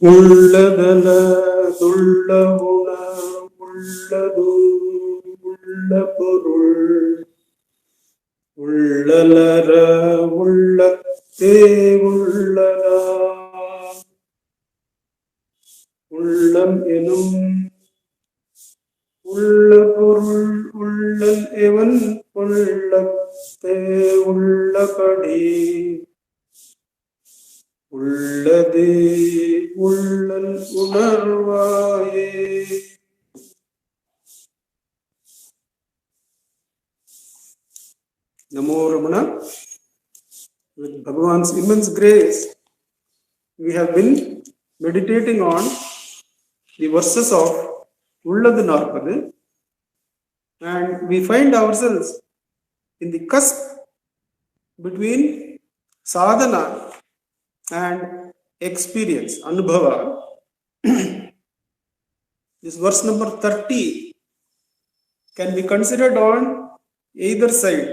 உள்ளதல துள்ள உணர் உள்ளது உள்ள பொருள் உள்ளலர உள்ளத்தே உள்ளதா உள்ளம் எனும் உள்ள பொருள் உள்ளல் எவன் உள்ளத்தே உள்ளபடி உள்ளதே உள்ளல் உணர்வாயே. Namo Ramana. With Bhagavan's immense grace, we have been meditating on the verses of Ulladu Narpadu, and we find ourselves in the cusp between sadhana and experience, anubhava. This verse number 30 can be considered on either side.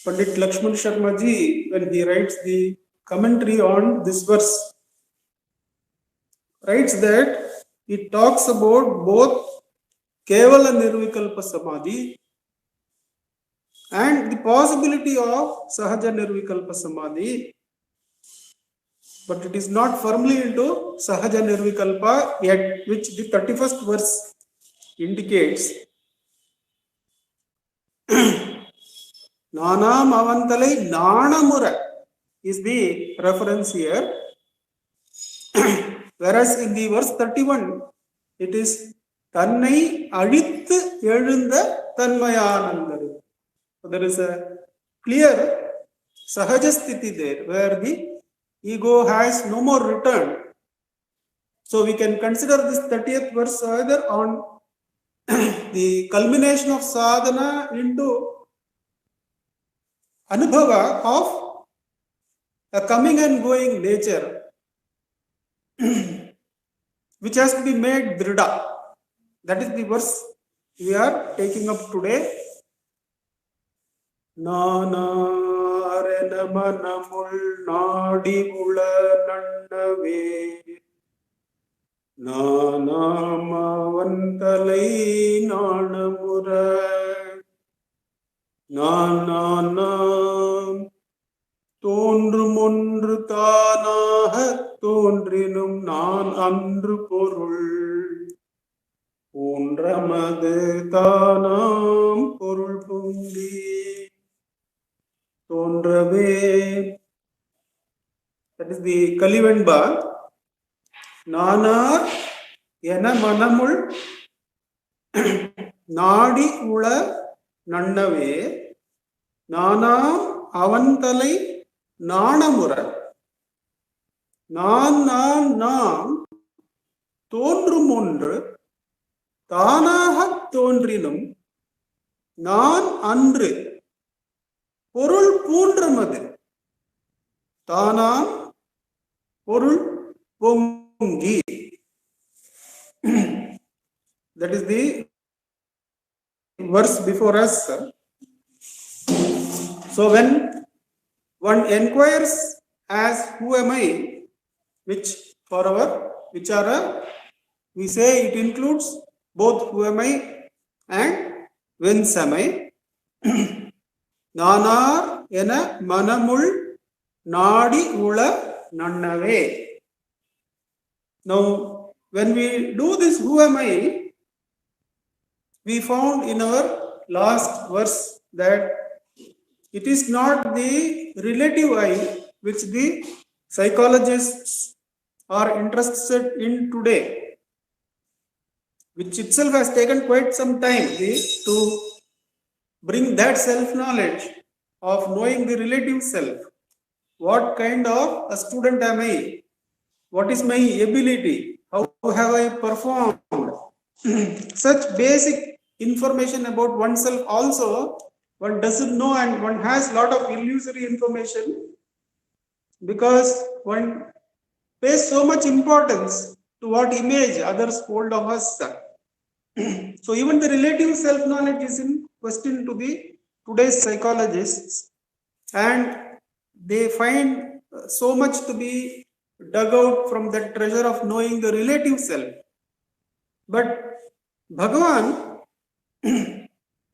Pandit Lakshman Sharma ji, when he writes the commentary on this verse, writes that it talks about both Kevala Nirvikalpa Samadhi and the possibility of Sahaja Nirvikalpa Samadhi, but it is not firmly into Sahaja Nirvikalpa yet, which the 31st verse indicates. Nanam avantalai nanamura is the reference here, whereas in the verse 31 it is Tannai Adithu Ezhunda Tanmayanandaru. So there is a clear Sahajasthiti there where the ego has no more return. So we can consider this 30th verse either on the culmination of sadhana into anubhava of a coming and going nature, which has to be made dhrida. That is the verse we are taking up today. Nana Renamanamul Nadi Ula Nandave Nanamavantalai Nanamura Nananam Tondrum Ondru Tanaha Tondrinum Nan Andru Porul Undramadu Tanam Porul Pundi Tondrave. That is the Kalivandba. Nanar Yena Manamul Nadi Ula Nandave Nana Avantalai Nanamura Nam Tondrumondru Tanaha Tondrinum Nan Andru Porul Pundramadu Tanam Porul Pongi. That is the verse before us. So when one inquires as who am I, which for our vichara we say it includes both who am I and whence am I. Nanar ena manamul nadi ula nannave. Now, when we do this who am I, we found in our last verse that it is not the relative I which the psychologists are interested in today, which itself has taken quite some time to bring that self-knowledge of knowing the relative self. What kind of a student am I? What is my ability? How have I performed? Such basic information about oneself also one doesn't know, and one has a lot of illusory information because one pays so much importance to what image others hold of us. So even the relative self-knowledge is in question to the today's psychologists, and they find so much to be dug out from that treasure of knowing the relative self. But Bhagavan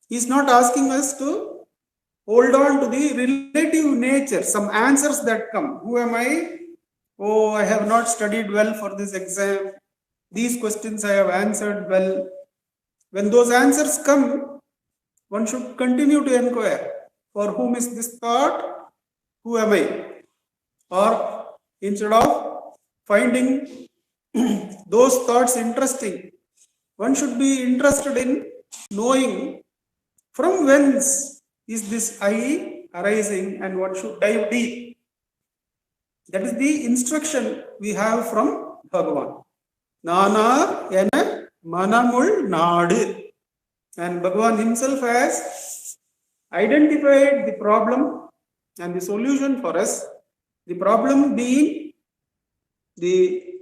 is not asking us to hold on to the relative nature, some answers that come. Who am I? Oh, I have not studied well for this exam. These questions I have answered well. When those answers come, one should continue to inquire. For whom is this thought? Who am I? Or instead of finding those thoughts interesting, one should be interested in knowing from whence is this I arising, and one should dive deep. That is the instruction we have from Bhagavan. Nana ena manamul nadu. And Bhagavan himself has identified the problem and the solution for us. The problem being the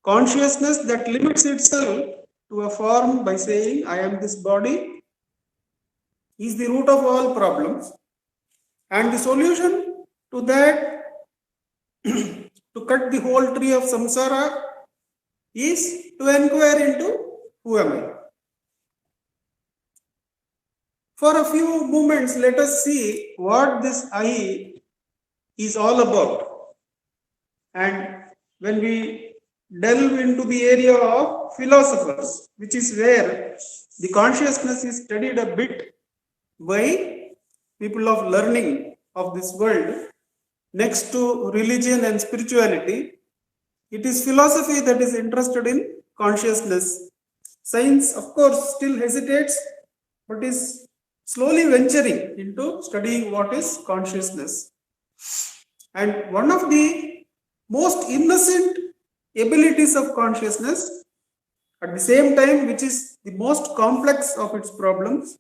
consciousness that limits itself to a form by saying, I am this body, is the root of all problems. And the solution to that, to cut the whole tree of samsara, is to inquire into who am I. For a few moments, let us see what this I is all about. And when we delve into the area of philosophers, which is where the consciousness is studied a bit by people of learning of this world, next to religion and spirituality, it is philosophy that is interested in consciousness. Science, of course, still hesitates, but is slowly venturing into studying what is consciousness. And one of the most innocent abilities of consciousness, at the same time which is the most complex of its problems,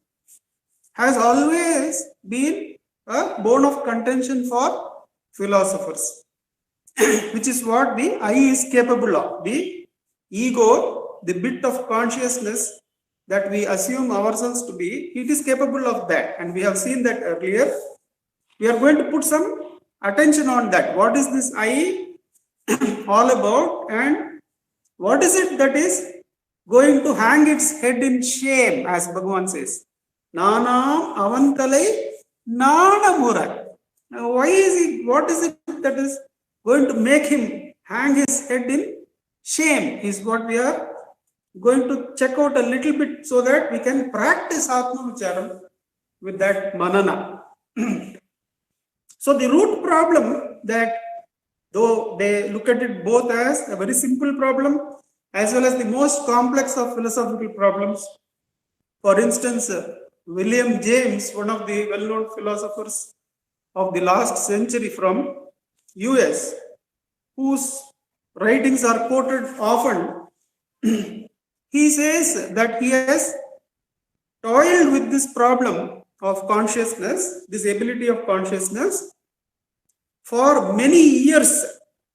has always been a bone of contention for philosophers, which is what the I is capable of. The ego, the bit of consciousness that we assume ourselves to be, it is capable of that. And we have seen that earlier. We are going to put some attention on that. What is this I all about, and what is it that is going to hang its head in shame, as Bhagavan says. Nanam avantalai nanamura. Now, why is it? What is it that is going to make him hang his head in shame? Is what we are going to check out a little bit, so that we can practice Atma Vicharam with that manana. So the root problem, that though they look at it both as a very simple problem as well as the most complex of philosophical problems. For instance, William James, one of the well-known philosophers of the last century from US, whose writings are quoted often, he says that he has toiled with this problem of consciousness, this ability of consciousness, for many years.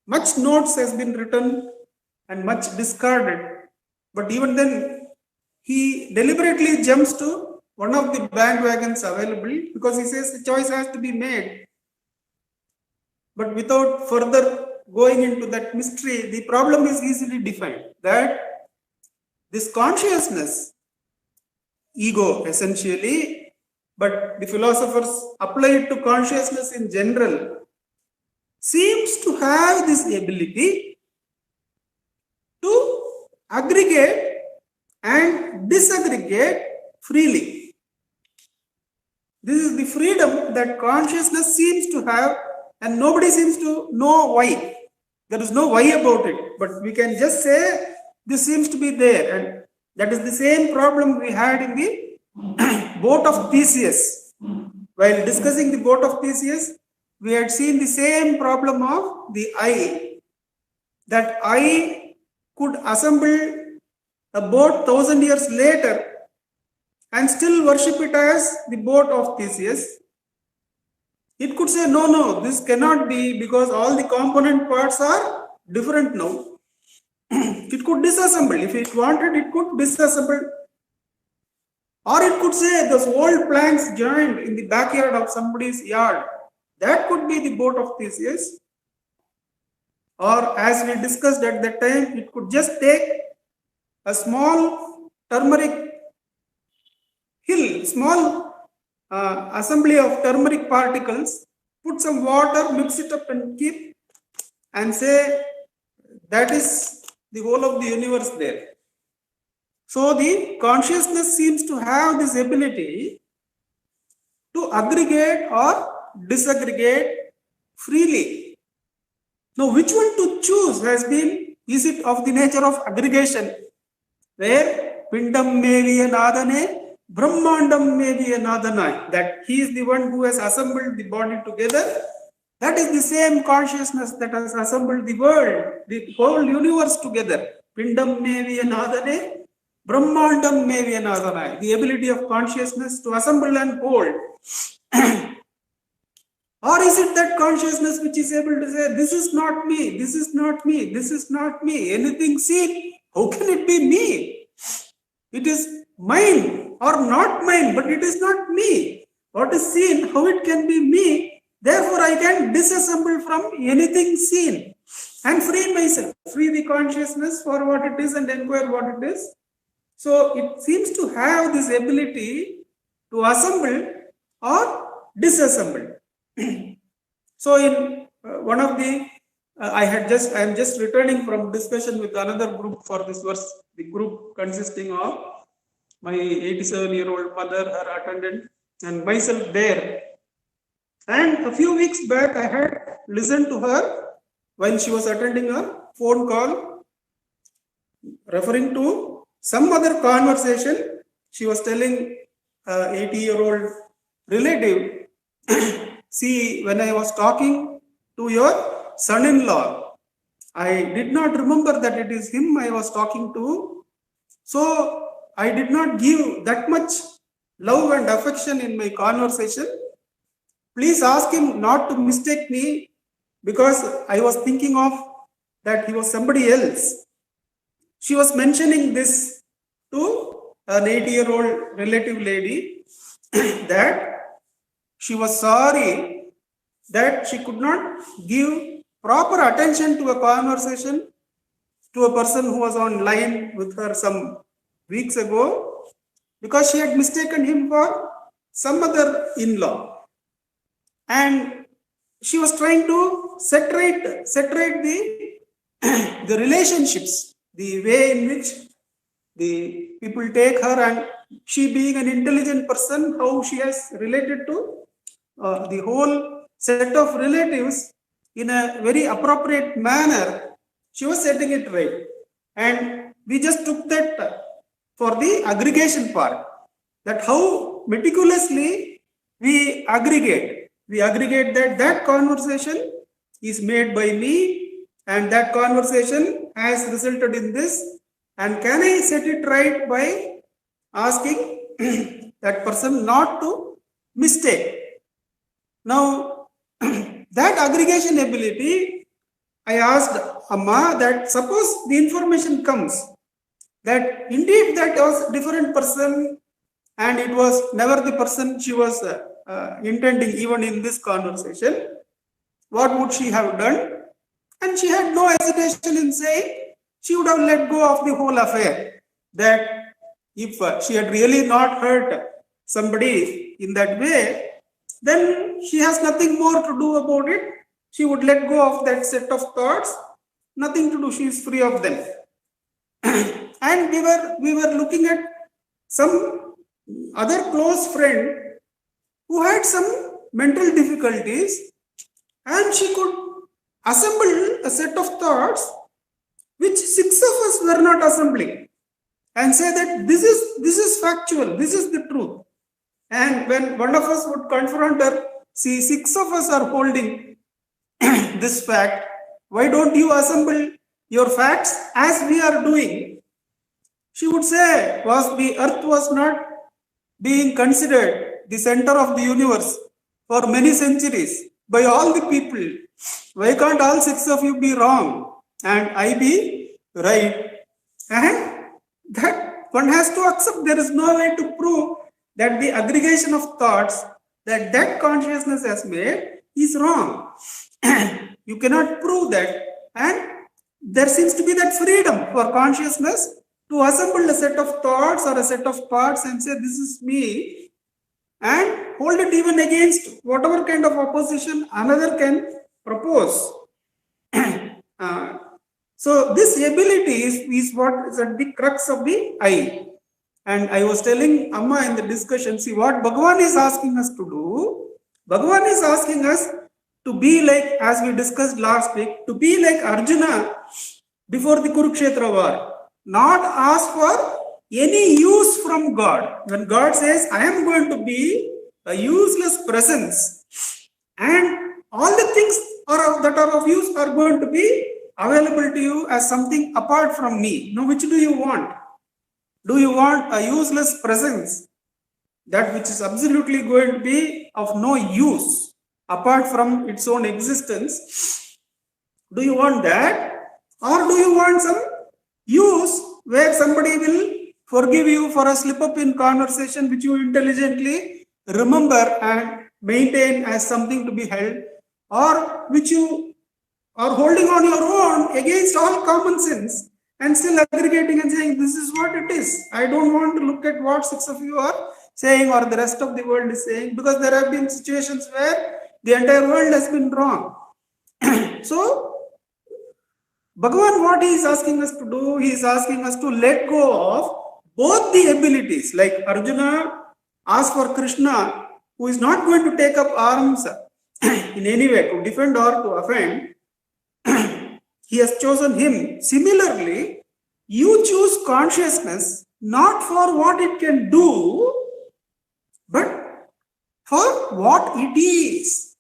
Much notes has been written and much discarded, but even then he deliberately jumps to one of the bandwagons available, because he says the choice has to be made. But without further going into that mystery, the problem is easily defined, that this consciousness, ego essentially, but the philosophers apply it to consciousness in general, seems to have this ability to aggregate and disaggregate freely. This is the freedom that consciousness seems to have, and nobody seems to know why. There is no why about it, but we can just say this seems to be there. And that is the same problem we had in the boat of Theseus. While discussing the boat of Theseus, we had seen the same problem of the I, that I could assemble a boat 1,000 years later and still worship it as the boat of Theseus. It could say, no, this cannot be, because all the component parts are different now. It could disassemble. If it wanted, it could disassemble. Or it could say those old planks joined in the backyard of somebody's yard, that could be the boat of Theseus. or as we discussed at that time, it could just take a small turmeric small assembly of turmeric particles, put some water, mix it up and keep, and say that is the whole of the universe there. So the consciousness seems to have this ability to aggregate or disaggregate freely. Now, which one to choose has been, is it of the nature of aggregation, where Pindam Meviya Nadane, Brahmandam Meviya Nadana, that he is the one who has assembled the body together. That is the same consciousness that has assembled the world, the whole universe together. Pindam Meviya Nadane, Brahmandam Meviya Nadana, the ability of consciousness to assemble and hold. Or is it that consciousness which is able to say, this is not me, this is not me, this is not me, anything seen, how can it be me? It is mine or not mine, but it is not me. What is seen, how it can be me? Therefore, I can disassemble from anything seen and free myself, free the consciousness for what it is and inquire what it is. So, it seems to have this ability to assemble or disassemble. So in one of the, I am just returning from discussion with another group for this verse, the group consisting of my 87-year-old mother, her attendant, and myself there. And a few weeks back, I had listened to her when she was attending a phone call referring to some other conversation. She was telling an 80-year-old relative, see, when I was talking to your son-in-law, I did not remember that it is him I was talking to. So I did not give that much love and affection in my conversation. Please ask him not to mistake me, because I was thinking of that he was somebody else. She was mentioning this to an 80-year-old relative lady that she was sorry that she could not give proper attention to a conversation to a person who was online with her some weeks ago, because she had mistaken him for some other in-law. And she was trying to separate the relationships, the way in which the people take her, and she being an intelligent person, how she has related to the whole set of relatives in a very appropriate manner. She was setting it right. And we just took that for the aggregation part, that how meticulously we aggregate. We aggregate that conversation is made by me, and that conversation has resulted in this. And can I set it right by asking that person not to mistake? Now, that aggregation ability, I asked Amma that suppose the information comes that indeed that was a different person and it was never the person she was intending even in this conversation, what would she have done? And she had no hesitation in saying she would have let go of the whole affair. That if she had really not hurt somebody in that way, then she has nothing more to do about it. She would let go of that set of thoughts, nothing to do, she is free of them. And we were looking at some other close friend who had some mental difficulties, and she could assemble a set of thoughts which 6 of us were not assembling, and say that this is factual, this is the truth. And when one of us would confront her, see, 6 of us are holding this fact, why don't you assemble your facts as we are doing? She would say, was the earth was not being considered the center of the universe for many centuries by all the people. Why can't all 6 of you be wrong and I be right? And that one has to accept, there is no way to prove that the aggregation of thoughts that consciousness has made is wrong. You cannot prove that. And there seems to be that freedom for consciousness to assemble a set of thoughts or a set of parts and say, this is me, and hold it even against whatever kind of opposition another can propose. So this ability is what is at the crux of the I. And I was telling Amma in the discussion, see what Bhagavan is asking us to do. Bhagavan is asking us to be like, as we discussed last week, to be like Arjuna before the Kurukshetra war. Not ask for any use from God. When God says, I am going to be a useless presence, and all the things that are of use are going to be available to you as something apart from me. Now, which do you want? Do you want a useless presence, that which is absolutely going to be of no use apart from its own existence? Do you want that? Or do you want some use where somebody will forgive you for a slip up in conversation which you intelligently remember and maintain as something to be held, or which you are holding on your own against all common sense and still aggregating and saying, this is what it is. I don't want to look at what six of you are saying or the rest of the world is saying, because there have been situations where the entire world has been wrong. So, Bhagavan, what he is asking us to do, he is asking us to let go of both the abilities. Like Arjuna asked for Krishna, who is not going to take up arms in any way to defend or to offend. He has chosen him. Similarly, you choose consciousness not for what it can do, but for what it is.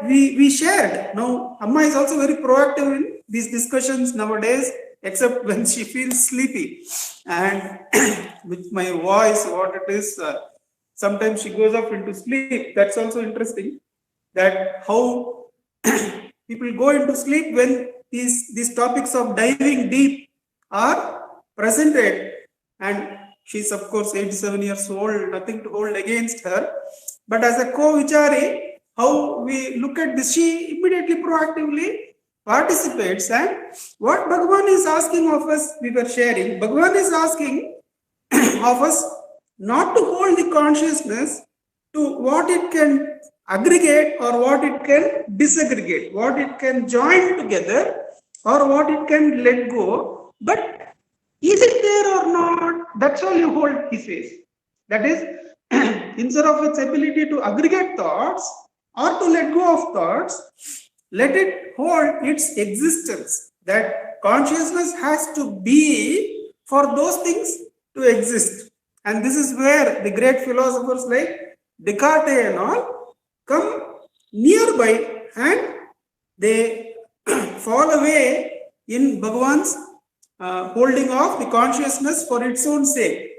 We shared. Now, Amma is also very proactive in these discussions nowadays, except when she feels sleepy. And with my voice, what it is, sometimes she goes off into sleep. That's also interesting, that how people go into sleep when these topics of diving deep are presented. And she's, of course, 87 years old, nothing to hold against her. But as a co-vichari, how we look at this, she immediately proactively participates. And what Bhagavan is asking of us, we were sharing, Bhagavan is asking of us not to hold the consciousness to what it can aggregate or what it can disaggregate, what it can join together or what it can let go, but is it there or not? That's all you hold, he says. That is, instead of its ability to aggregate thoughts or to let go of thoughts, let it hold its existence. That consciousness has to be for those things to exist. And this is where the great philosophers like Descartes and all come nearby and they fall away in Bhagavan's holding of the consciousness for its own sake.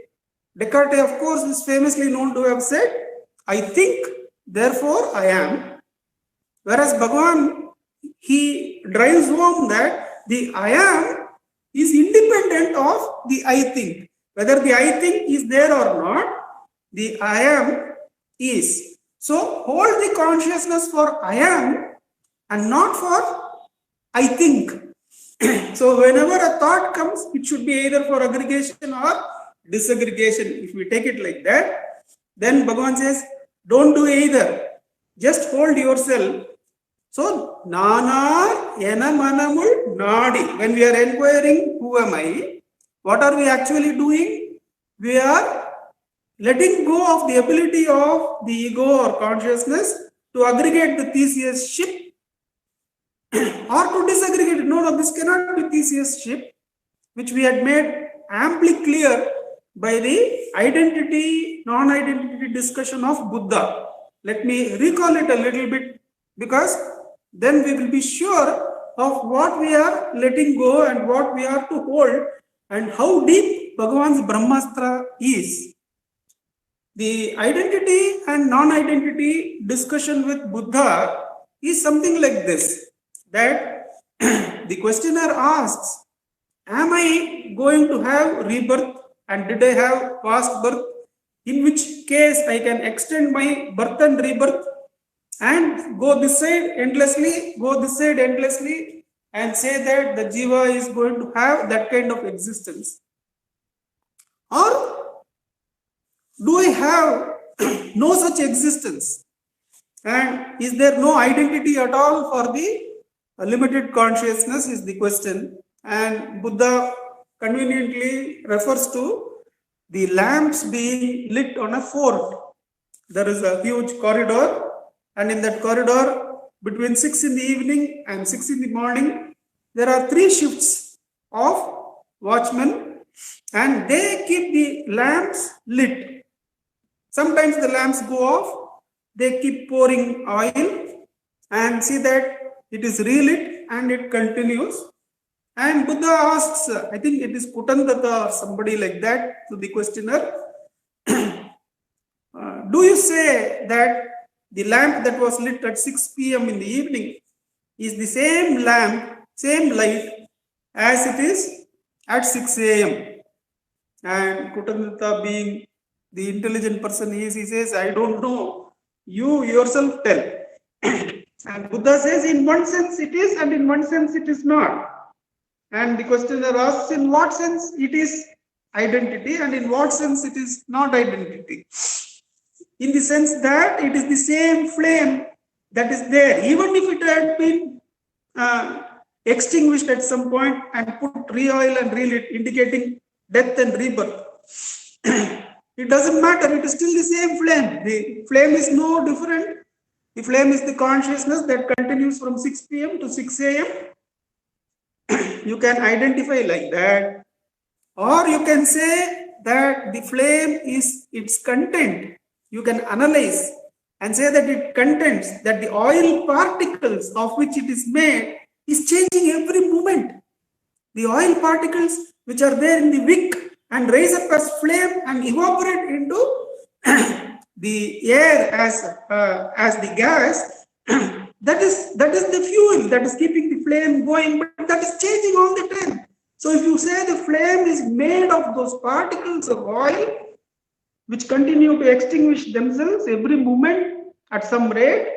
Descartes, of course, is famously known to have said, I think, therefore I am. Whereas Bhagavan, he drives home that the I am is independent of the I think. Whether the I think is there or not, the I am is. So hold the consciousness for I am and not for I think. So whenever a thought comes, it should be either for aggregation or disaggregation. If we take it like that, then Bhagavan says, don't do either. Just hold yourself. So, Nana Enamanamul Nadi. When we are inquiring, who am I? What are we actually doing? We are letting go of the ability of the ego or consciousness to aggregate the Theseus ship or to disaggregate it. No, this cannot be Theseus ship, which we had made amply clear by the identity, non-identity discussion of Buddha. Let me recall it a little bit, because then we will be sure of what we are letting go and what we are to hold and how deep Bhagavan's Brahmastra is. The identity and non-identity discussion with Buddha is something like this, that the questioner asks, am I going to have rebirth and did I have past birth? In which case I can extend my birth and rebirth and go this side endlessly, and say that the jiva is going to have that kind of existence? Or do I have no such existence? And is there no identity at all for the limited consciousness is the question. And Buddha conveniently refers to the lamps being lit on a fort. There is a huge corridor, and in that corridor, between 6 in the evening and 6 in the morning, there are 3 shifts of watchmen, and they keep the lamps lit. Sometimes the lamps go off, they keep pouring oil and see that it is relit and it continues. And Buddha asks, I think it is Kutandata or somebody like that, to the questioner, do you say that the lamp that was lit at 6 p.m. in the evening is the same lamp, same light as it is at 6 a.m.? And Kutandata, being the intelligent person he is, he says, I don't know. You yourself tell. And Buddha says, in one sense it is, and in one sense it is not. And the questioner asks, in what sense it is identity, and in what sense it is not identity? In the sense that it is the same flame that is there, even if it had been extinguished at some point and put re-oil and relit, indicating death and rebirth. It doesn't matter, it is still the same flame. The flame is no different. The flame is the consciousness that continues from 6 p.m. to 6 a.m. You can identify like that. Or you can say that the flame is its content. You can analyze and say that it contains, that the oil particles of which it is made is changing every moment. The oil particles which are there in the wick and rise up as flame and evaporate into the air as the gas, that is the fuel that is keeping the flame going, but that is changing all the time. So if you say the flame is made of those particles of oil which continue to extinguish themselves every moment at some rate,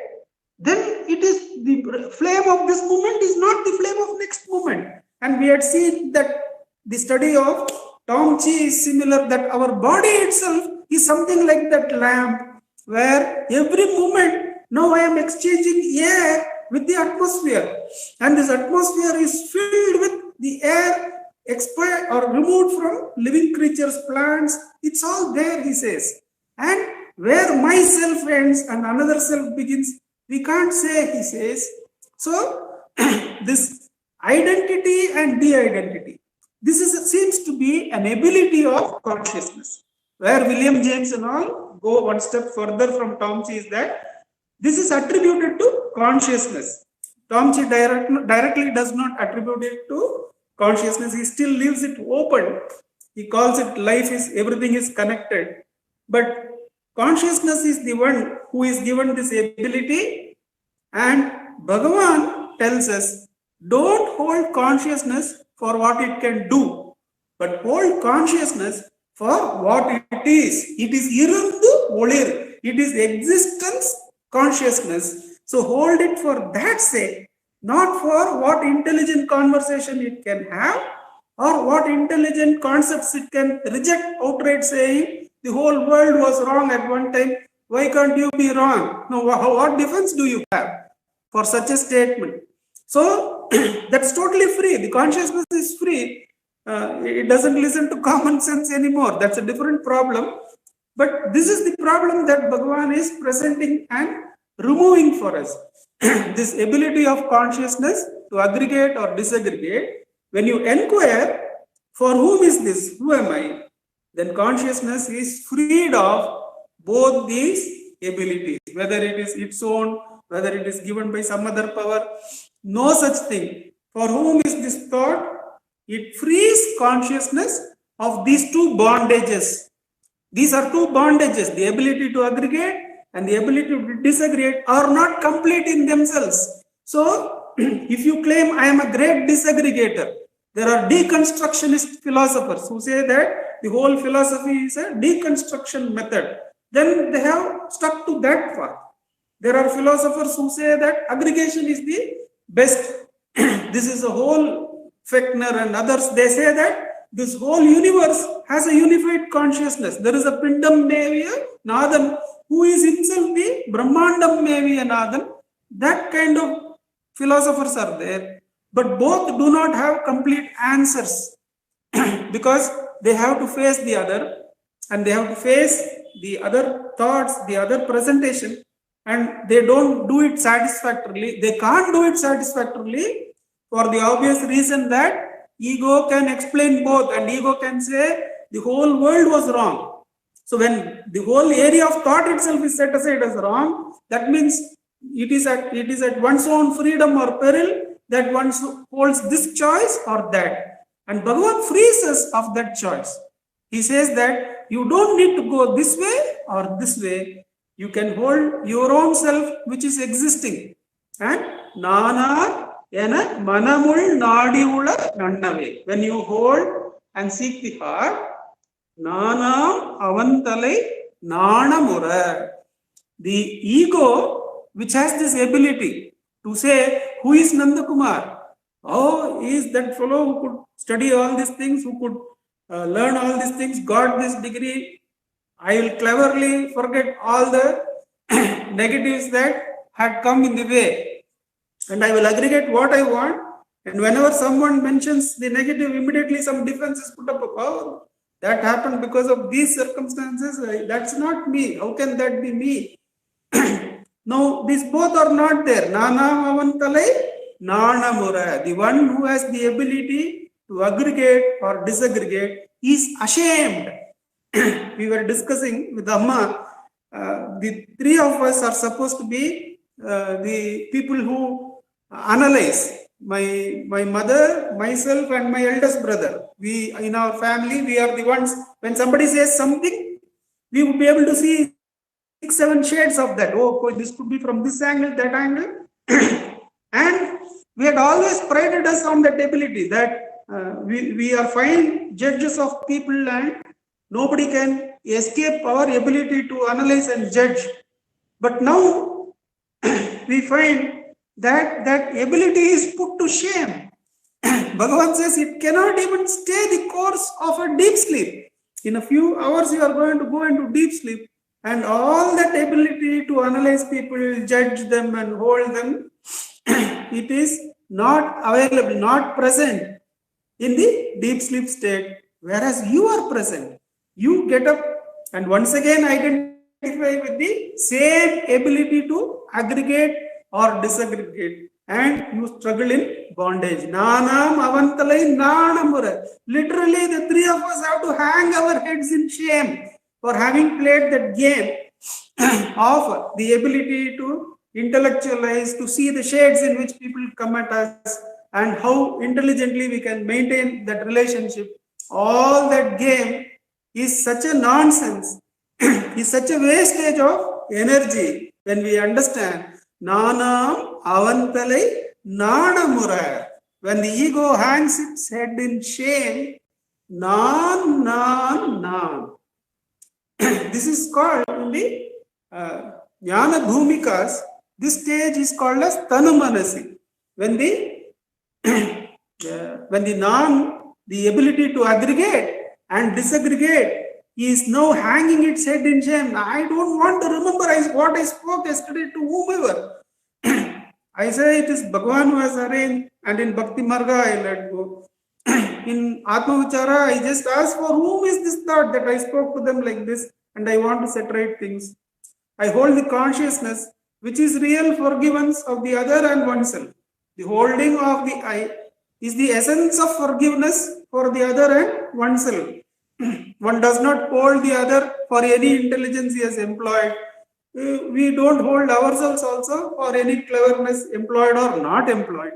then it is the flame of this moment is not the flame of next moment. And we had seen that the study of Tom Chi is similar, that our body itself is something like that lamp, where every moment now I am exchanging air with the atmosphere, and this atmosphere is filled with the air expired or removed from living creatures, plants. It's all there, he says. And where myself ends and another self begins, we can't say, he says. So this identity and de-identity, this seems to be an ability of consciousness. Where William James and all go one step further from Tom Chi is that this is attributed to consciousness. Tom Chi directly does not attribute it to consciousness. He still leaves it open. He calls it life is, everything is connected. But consciousness is the one who is given this ability, and Bhagavan tells us, don't hold consciousness for what it can do, but hold consciousness for what it is. It is irundu olir. It is existence consciousness. So hold it for that sake, not for what intelligent conversation it can have or what intelligent concepts it can reject outright, saying the whole world was wrong at one time. Why can't you be wrong? No, what defense do you have for such a statement? So that's totally free. The consciousness is free. It doesn't listen to common sense anymore. That's a different problem. But this is the problem that Bhagavan is presenting and removing for us. This ability of consciousness to aggregate or disaggregate. When you inquire, for whom is this? Who am I? Then consciousness is freed of both these abilities, whether it is its own, whether it is given by some other power. No such thing. For whom is this thought? It frees consciousness of these two bondages. These are two bondages. The ability to aggregate and the ability to disaggregate are not complete in themselves. So, if you claim I am a great disaggregator, there are deconstructionist philosophers who say that the whole philosophy is a deconstruction method. Then they have stuck to that path. There are philosophers who say that aggregation is the best. This is a whole. Fechner and others, they say that this whole universe has a unified consciousness. There is a Pindam Mevya Nathan, who is himself the Brahmandam Mevya Nathan. That kind of philosophers are there. But both do not have complete answers because they have to face the other and they have to face the other thoughts, the other presentation, and they don't do it satisfactorily. They can't do it satisfactorily for the obvious reason that ego can explain both, and ego can say the whole world was wrong. So when the whole area of thought itself is set aside as wrong, that means it is at one's own freedom or peril that one holds this choice or that. And Bhagavan frees us of that choice. He says that you don't need to go this way or this way. You can hold your own self which is existing. And Nana Ena Manamul Nadiula Nannave. When you hold and seek the heart, Nanam Avantale Nanamura. The ego, which has this ability to say, who is Nandakumar? Oh, is that fellow who could study all these things, who could learn all these things, got this degree. I will cleverly forget all the negatives that had come in the way. And I will aggregate what I want. And whenever someone mentions the negative, immediately some defense is put up. Oh, that happened because of these circumstances. That's not me. How can that be me? No, these both are not there. Nana Avantale, Nana Mura. The one who has the ability to aggregate or disaggregate is ashamed. We were discussing with Amma, the three of us are supposed to be the people who analyze. My mother, myself, and my eldest brother. We, in our family, we are the ones, when somebody says something, we would be able to see 6-7 shades of that. Oh, this could be from this angle, that angle. And we had always prided us on that ability that we are fine judges of people and nobody can escape our ability to analyze and judge. But now we find that ability is put to shame. Bhagavan says it cannot even stay the course of a deep sleep. In a few hours you are going to go into deep sleep, and all that ability to analyze people, judge them and hold them, it is not available, not present in the deep sleep state, whereas you are present. You get up and once again identify with the same ability to aggregate or disaggregate, and you struggle in bondage. Nanam Avantalai Nanamura. Literally, the three of us have to hang our heads in shame for having played that game of the ability to intellectualize, to see the shades in which people come at us and how intelligently we can maintain that relationship. All that game is such a nonsense, is such a wastage of energy when we understand Nanam Avantalai Nanamura. When the ego hangs its head in shame, Nan. This is called in the Jnana Bhumikas, this stage is called as Tanumanasi. When the Nan, the ability to aggregate and disaggregate, is now hanging its head in shame. I don't want to remember what I spoke yesterday to whomever. I say it is Bhagavan who has arranged, and in Bhakti Marga I let go. In Atma Vichara, I just asked for whom is this thought that I spoke to them like this, and I want to separate things. I hold the consciousness which is real forgiveness of the other and oneself. The holding of the I is the essence of forgiveness for the other and oneself. One does not hold the other for any intelligence he has employed. We don't hold ourselves also for any cleverness employed or not employed.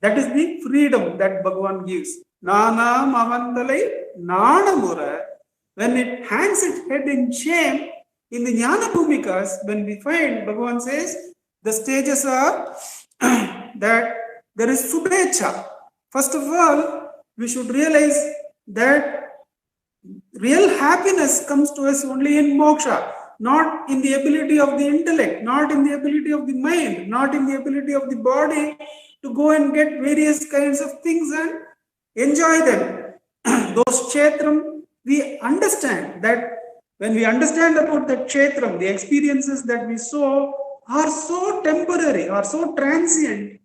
That is the freedom that Bhagavan gives. Nana Mavandalai Nanamura. When it hangs its head in shame, in the Jnana Bhumikas, when we find, Bhagavan says, the stages are that there is Subhecha. First of all, we should realize that real happiness comes to us only in moksha. not in the ability of the intellect, not in the ability of the mind, not in the ability of the body to go and get various kinds of things and enjoy them. Those kshetram, we understand that when we understand about the kshetram, the experiences that we saw are so temporary, are so transient,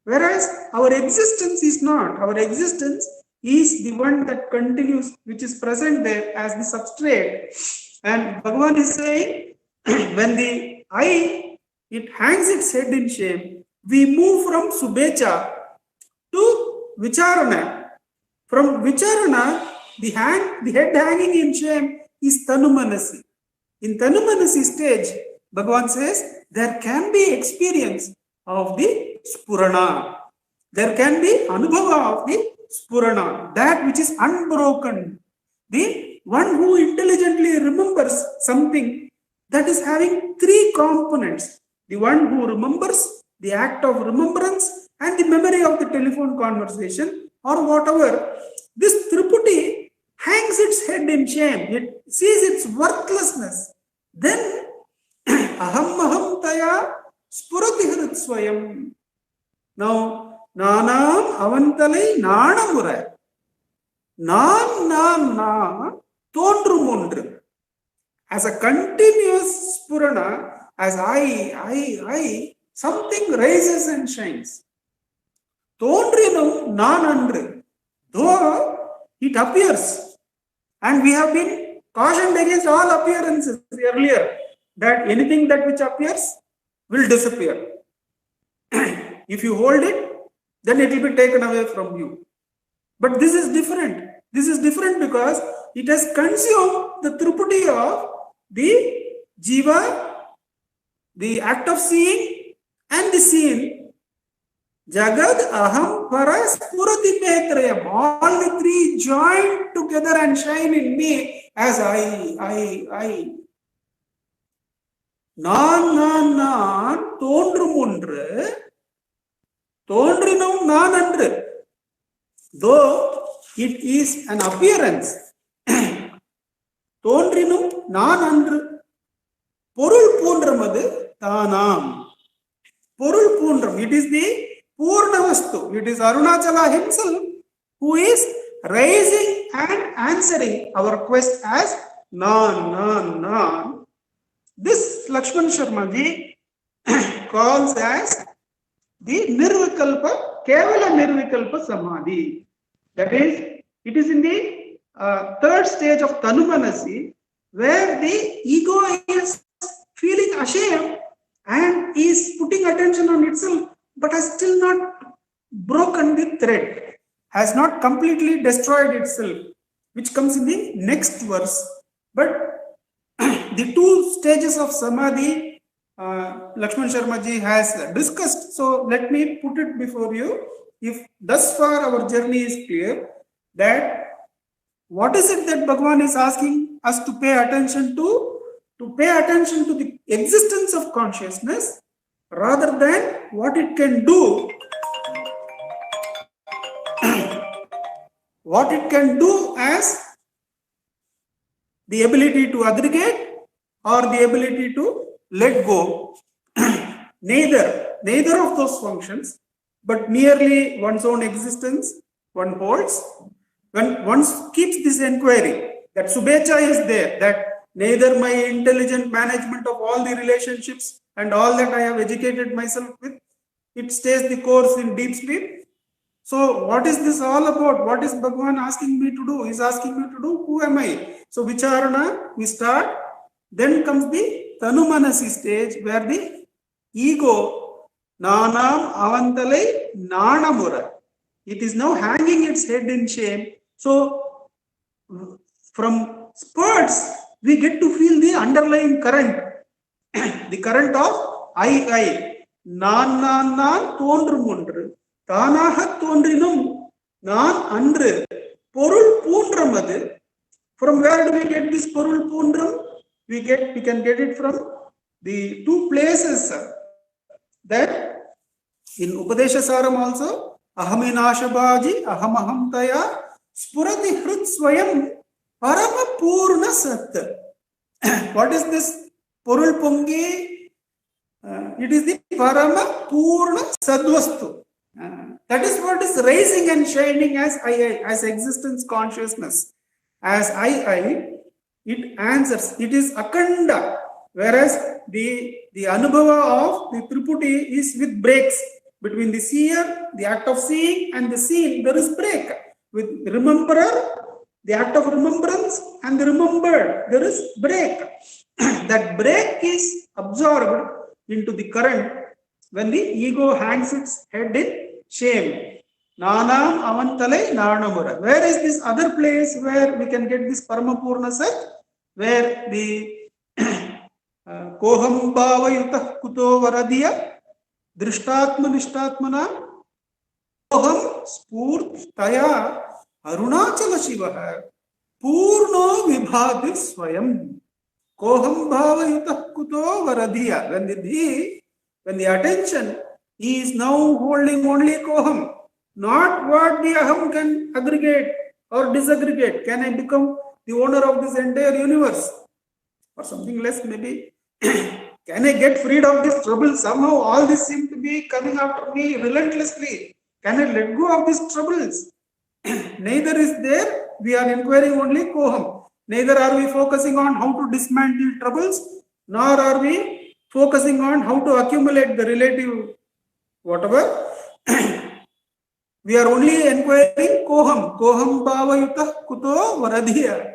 whereas our existence is not. Our existence is the one that continues, which is present there as the substrate. And Bhagavan is saying, when the I, it hangs its head in shame, we move from Subecha to Vicharana. From Vicharana, the head hanging in shame is Tanumanasi. In Tanumanasi stage, Bhagavan says, there can be experience of the Spurana. There can be Anubhava of the Spurana, that which is unbroken. The one who intelligently remembers something that is having three components. The one who remembers, the act of remembrance, and the memory of the telephone conversation or whatever. This Triputi hangs its head in shame. It sees its worthlessness. Then, aham taya spurati hrit swayam. Now, nanam avantalai nanamura. Na tondrum ondru. As a continuous spurana, as I, something rises and shines. Tondrinum nanandru. Though it appears, and we have been cautioned against all appearances earlier, that anything that which appears will disappear. If you hold it, then it will be taken away from you. But this is different. This is different because it has consumed the Triputi of the Jiva, the act of seeing, and the seen. Jagad aham paras purati metrayam. All the three join together and shine in me as I. நான் தோன்றும் ஒன்று தோன்றினும் நான் அன்று. Though it is an appearance, தோன்றினும் நான் அன்று. பொருள் பூன்றமது தானாம். பொருள் பூன்றம், it is the Purnavastu. It is Arunachala himself who is raising and answering our quest as Nan. This Lakshman Sharma ji calls as the Nirvikalpa, Kevala Nirvikalpa Samadhi. That is, it is in the third stage of Tanumanasi, where the ego is feeling ashamed and is putting attention on itself, but has still not broken the thread, has not completely destroyed itself, which comes in the next verse. But the two stages of Samadhi, Lakshman Sharma ji has discussed. So let me put it before you. If thus far our journey is clear, that what is it that Bhagavan is asking us to pay attention to? To pay attention to the existence of consciousness, rather than what it can do. What it can do as the ability to aggregate or the ability to let go. Neither of those functions, but merely one's own existence one holds. When one keeps this inquiry, that Subecha is there, that neither my intelligent management of all the relationships and all that I have educated myself with, it stays the course in deep sleep. So what is this all about? What is Bhagavan asking me to do? He is asking me to do, who am I? So Vicharana, we start. Then comes the Tanumanasi stage, where the ego, Nanam Avantalai Nanamura, it is now hanging its head in shame. So from spurts, we get to feel the underlying current. The current of I. Nan தோன்றும் ஒன்று தானாக தோன்றினும் நான் அன்று பொருள் பூன்றமது. From where do we get this பொருள் பூன்றம்? We can get it from the two places that in Upadesha Saram also, Ahaminashabhaji Aham Taya Spurati Hrit Swayam Parama Purna Sat. What is this Porul Pongi, it is the Parama Purna Sadvastu. That is what is rising and shining as I, as existence consciousness. As I, it answers. It is Akanda. Whereas the Anubhava of the Triputi is with breaks. Between the seer, the act of seeing, and the seen, there is break. With the rememberer, the act of remembrance, and the remembered, there is break. That break is absorbed into the current when the ego hangs its head in shame. Nanam avantale nanamura. Where is this other place where we can get this Paramapurna Sat? Where the Koham Bhava Yutah Kuto Varadiya Drishtatma Nishtatmana Koham Spurtaya Arunachala Shivaha Purno Vibhati Swayam Koham Bhava Yutah Kuto Varadiya. When the attention is now holding only Koham, not what the Aham can aggregate or disaggregate. Can I become the owner of this entire universe? Or something less maybe. Can I get freed of this trouble? Somehow all this seems to be coming after me relentlessly. Can I let go of these troubles? Neither is there. We are inquiring only Koham. Neither are we focusing on how to dismantle troubles, nor are we focusing on how to accumulate the relative whatever. We are only inquiring Koham. Koham Bhava Yutah Kuto Varadhiya.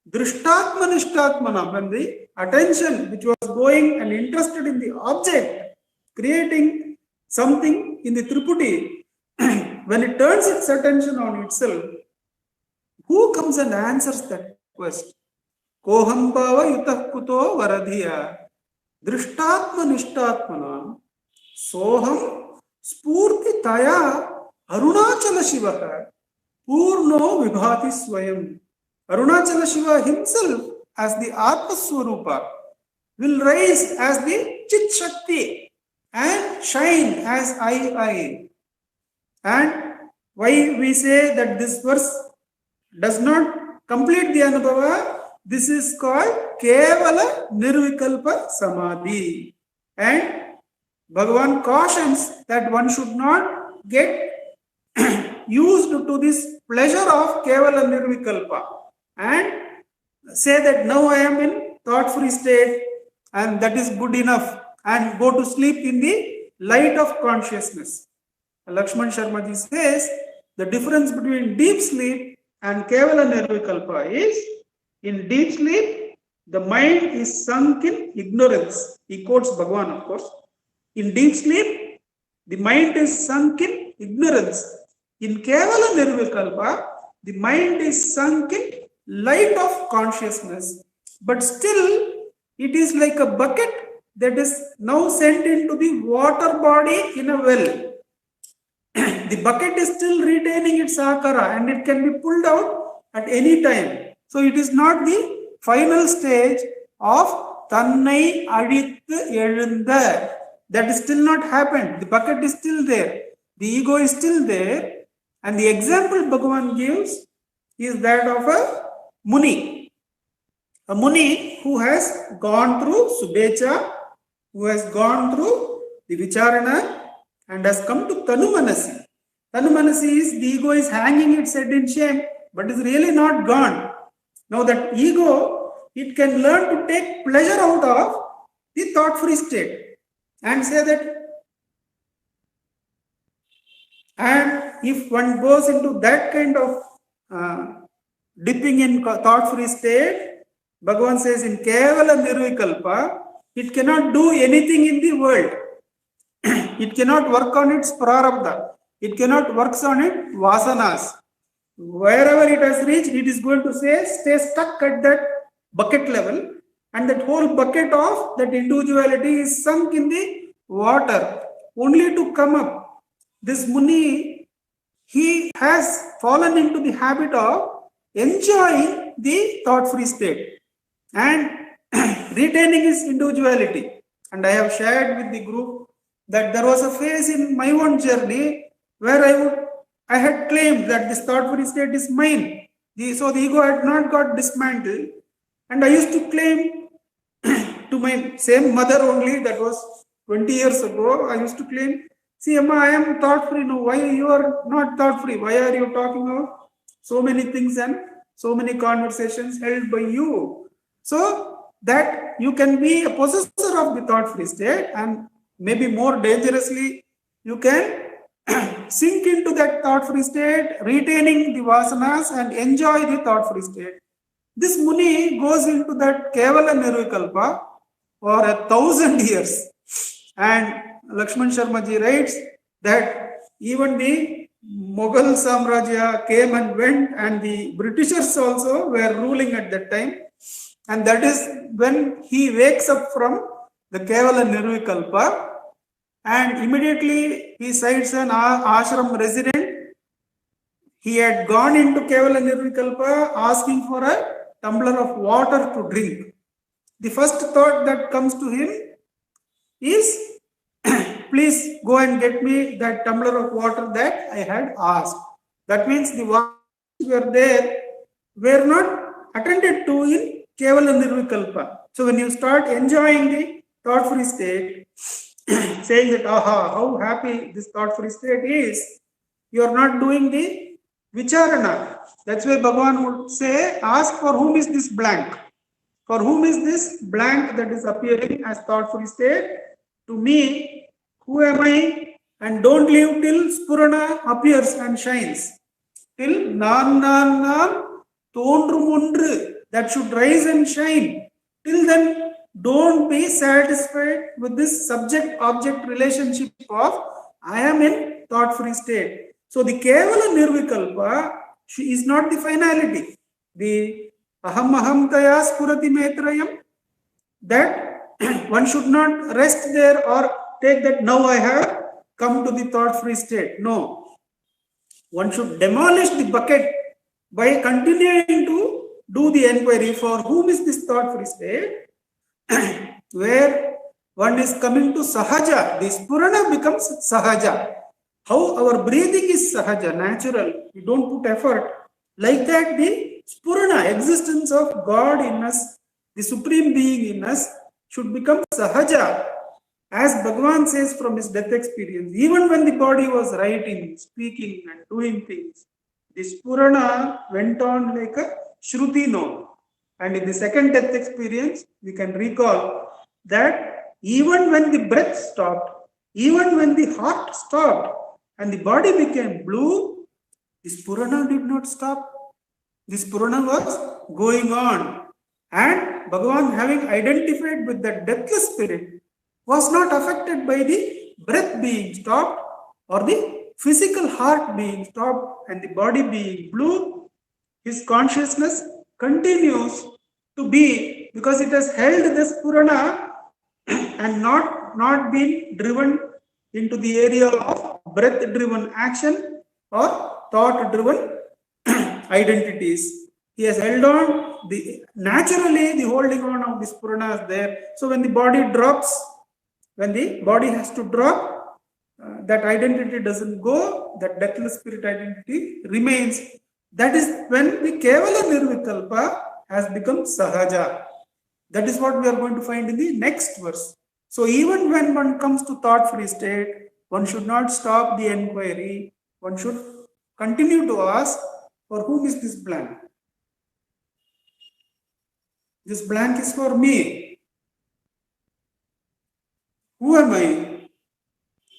Drishtatma Nishtatmana. When the attention which was going and interested in the object, creating something in the Triputi, when it turns its attention on itself, who comes and answers that quest? Koham Bhava Yutah Kuto Varadhiya. Drishtatma Nishtatmana. Soham Spurti Taya Arunachala Shivaha Purno Vibhati Swayam. Arunachala Shiva himself as the Atma Swarupa will rise as the Chit Shakti and shine as I. And why we say that this verse does not complete the Anubhava? This is called Kevala Nirvikalpa Samadhi. And Bhagavan cautions that one should not get used to this pleasure of Kevala Nirvikalpa and say that now I am in thought-free state and that is good enough and go to sleep in the light of consciousness. Lakshman Sharma ji says the difference between deep sleep and Kevala Nirvikalpa is in deep sleep the mind is sunk in ignorance. He quotes Bhagavan, of course. In deep sleep the mind is sunk in ignorance. In Kevala Nirvikalpa the mind is sunk in light of consciousness, but still it is like a bucket that is now sent into the water body in a well. The bucket is still retaining its akara and it can be pulled out at any time. So it is not the final stage of Tannai Adithu Ezhunda. That is still not happened. The bucket is still there. The ego is still there. And the example Bhagavan gives is that of a Muni. A Muni who has gone through Subecha, who has gone through the Vicharana and has come to Tanumanasi. Tanumanasi is the ego is hanging its head in shame, but is really not gone. Now that ego, it can learn to take pleasure out of the thought-free state and say that, and if one goes into that kind of dipping in thought-free state, Bhagavan says in Kevala Nirvikalpa, it cannot do anything in the world. It cannot work on its prarabdha. It cannot work on its vasanas. Wherever it has reached, it is going to say, stay stuck at that bucket level, and that whole bucket of that individuality is sunk in the water, only to come up. This Muni, he has fallen into the habit of enjoying the thought-free state and retaining his individuality. And I have shared with the group that there was a phase in my own journey where I had claimed that this thought-free state is mine. So the ego had not got dismantled. And I used to claim to my same mother only, that was 20 years ago, I used to claim, see, Amma, I am thought free. No, why you are not thought free? Why are you talking about so many things and so many conversations held by you? So that you can be a possessor of the thought free state, and maybe more dangerously, you can sink into that thought free state, retaining the vasanas and enjoy the thought free state. This Muni goes into that Kevala Nirvikalpa for 1,000 years. And Lakshman Sharma ji writes that even the Mughal Samrajya came and went, and the Britishers also were ruling at that time. And that is when he wakes up from the Kevala Nirvikalpa, and immediately he sights an ashram resident. He had gone into Kevala Nirvikalpa asking for a tumbler of water to drink. The first thought that comes to him is, please go and get me that tumbler of water that I had asked. That means the waters were there, were not attended to in Kevala Nirvikalpa. So when you start enjoying the thought-free state, saying that, aha, how happy this thought-free state is, you are not doing the vicharana. That's why Bhagavan would say, ask for whom is this blank? For whom is this blank that is appearing as thought-free state? To me, who am I? And don't leave till Spurana appears and shines. Till Nan Tondrumundru, that should rise and shine. Till then, don't be satisfied with this subject-object relationship of I am in thought-free state. So the Kevala Nirvikalpa is not the finality. The Aham Taya Spurati Metrayam, that one should not rest there or take that now I have come to the thought-free state. No. One should demolish the bucket by continuing to do the enquiry for whom is this thought-free state, where one is coming to Sahaja. The Spurana becomes Sahaja. How our breathing is Sahaja, natural. We don't put effort. Like that, the Spurana, existence of God in us, the Supreme Being in us, should become Sahaja. As Bhagavan says from his death experience, even when the body was writing, speaking and doing things, the Spurana went on like a Shruti note. And in the second death experience, we can recall that even when the breath stopped, even when the heart stopped, and the body became blue, the Spurana did not stop. The Spurana was going on. And Bhagavan, having identified with the deathless spirit, was not affected by the breath being stopped or the physical heart being stopped and the body being blue. His consciousness continues to be, because it has held the Spurana and not been driven into the area of breath-driven action or thought-driven identities. He has held on, naturally the holding on of the Spurana is there. So when the body drops, when the body has to drop, that identity doesn't go, that deathless spirit identity remains. That is when the Kevala Nirvikalpa has become Sahaja. That is what we are going to find in the next verse. So even when one comes to thought-free state, one should not stop the enquiry. One should continue to ask, for whom is this blank? This blank is for me. Who am I?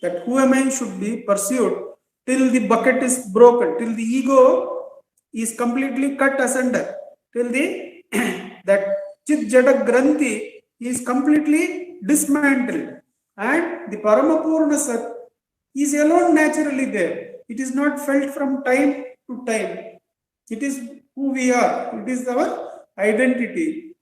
That who am I should be pursued till the bucket is broken, till the ego is completely cut asunder, till the that Chit Jada Granthi is completely dismantled, and the Paramapurna Sat is alone naturally there. It is not felt from time to time. It is who we are. It is our identity.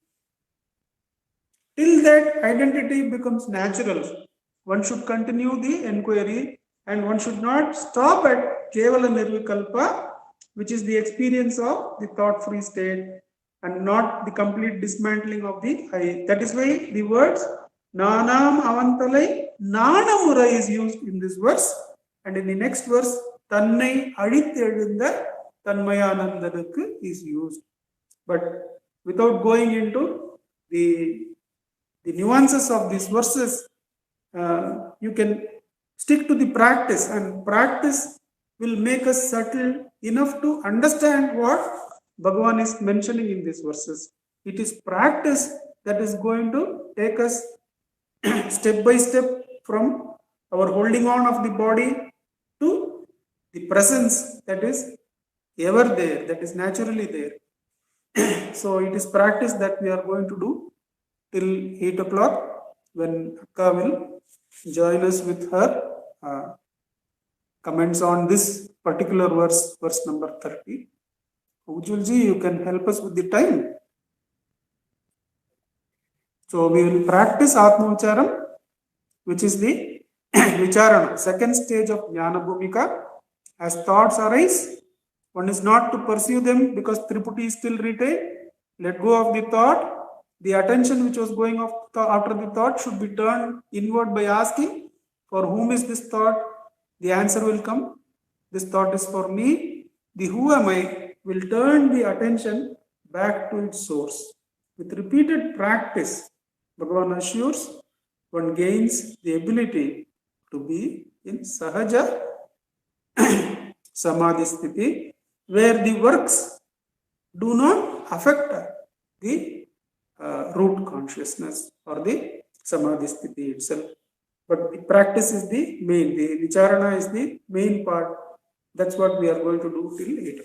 Till that identity becomes natural, one should continue the enquiry, and one should not stop at Kevala Nirvikalpa, which is the experience of the thought-free state, and not the complete dismantling of the I. That is why the words Nanam Avantalai Nanamura is used in this verse, and in the next verse Tannai Adithedunda Tanmayanandanuku is used. But without going into the the nuances of these verses, you can stick to the practice, and practice will make us subtle enough to understand what Bhagavan is mentioning in these verses. It is practice that is going to take us step by step from our holding on of the body to the presence that is ever there, that is naturally there. So it is practice that we are going to do till 8 o'clock, when Akka will join us with her comments on this particular verse, verse number 30. Ujjwalji, you can help us with the time. So we will practice Atma Vicharam, which is the Vicharana, second stage of Jnana Bhumika. As thoughts arise, one is not to pursue them because Triputi is still retained. Let go of the thought. The attention which was going off after the thought should be turned inward by asking, for whom is this thought? The answer will come. This thought is for me. The who am I will turn the attention back to its source. With repeated practice, Bhagavan assures one gains the ability to be in Sahaja Samadhi Sthiti, where the works do not affect the root consciousness or the Samadhi Sthiti itself. But the practice is the main, the Vicharana is the main part. That's what we are going to do till 8.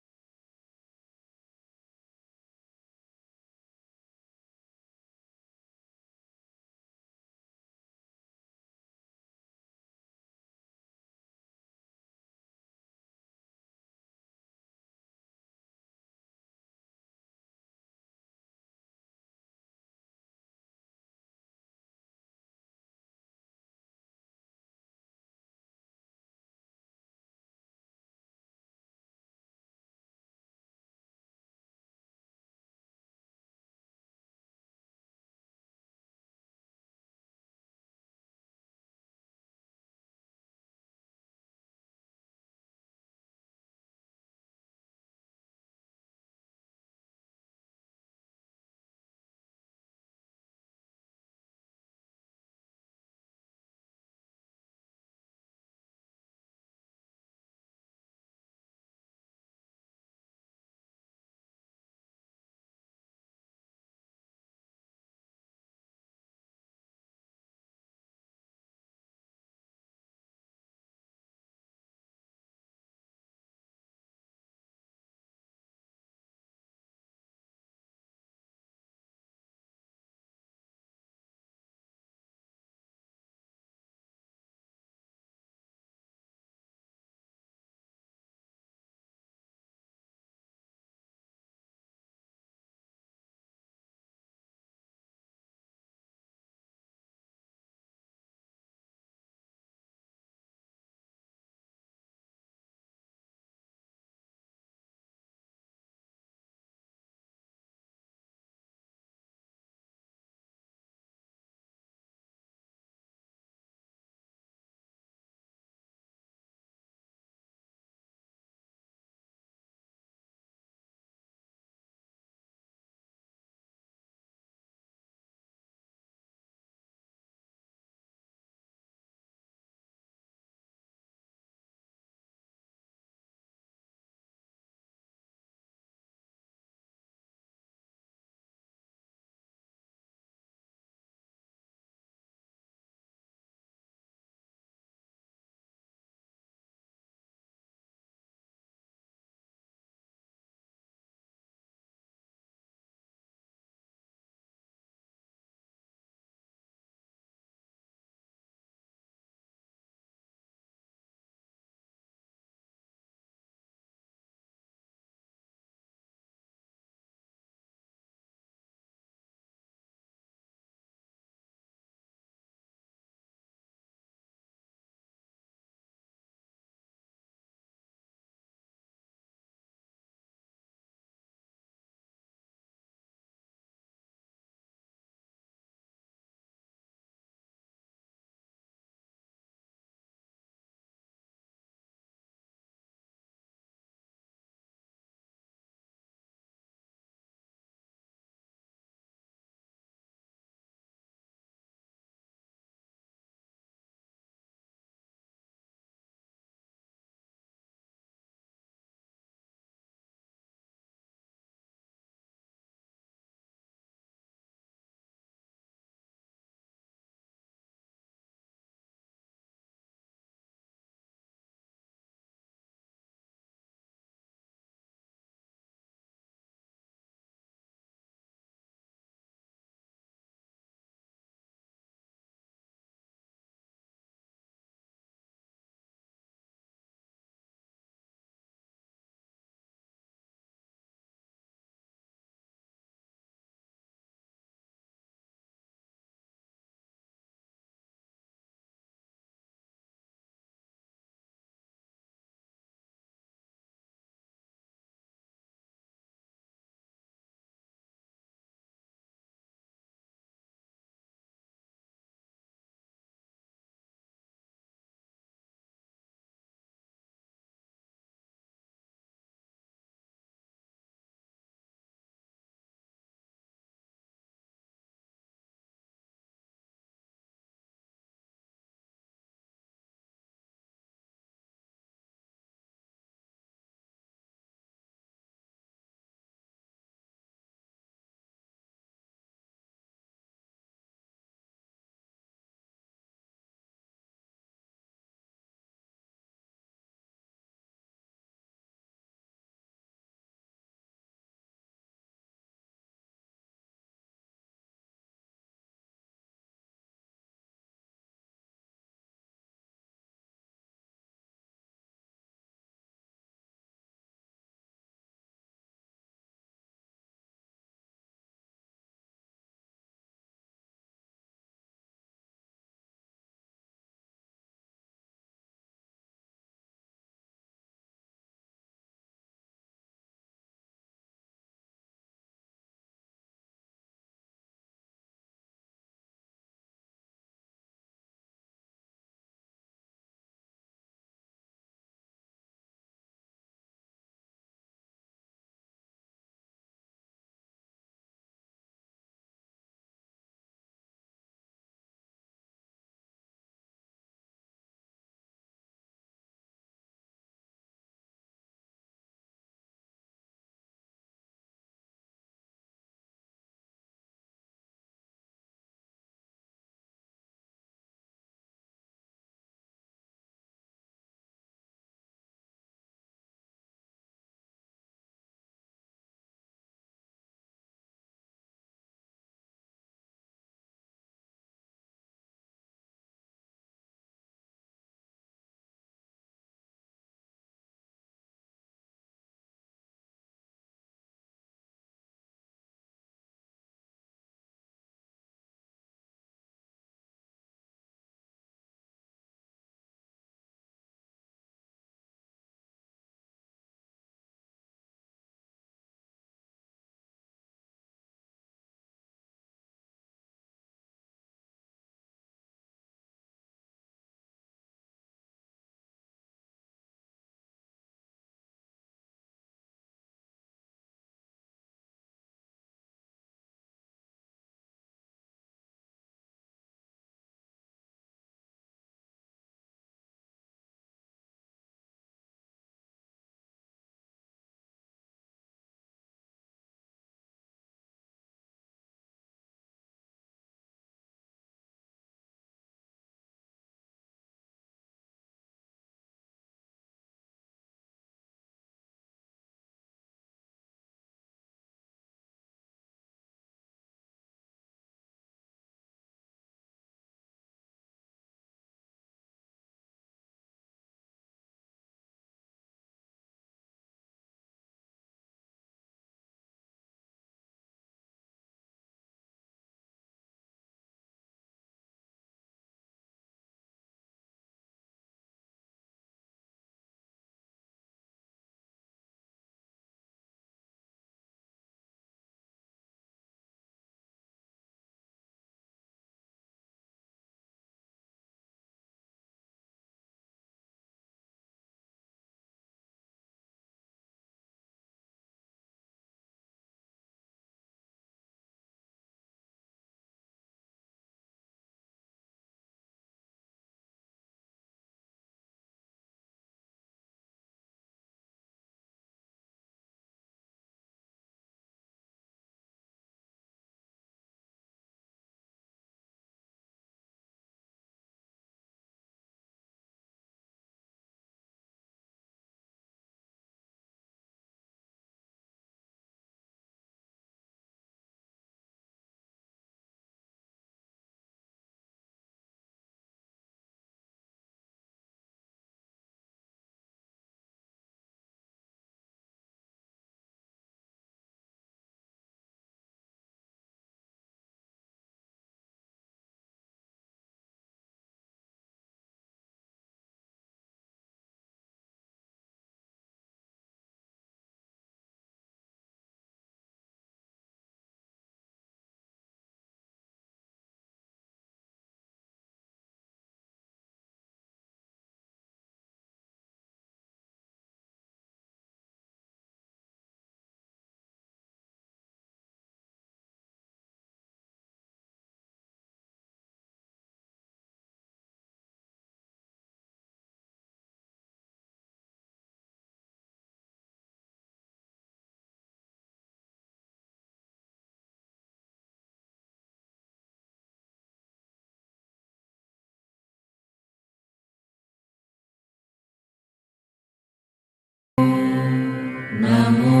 नमो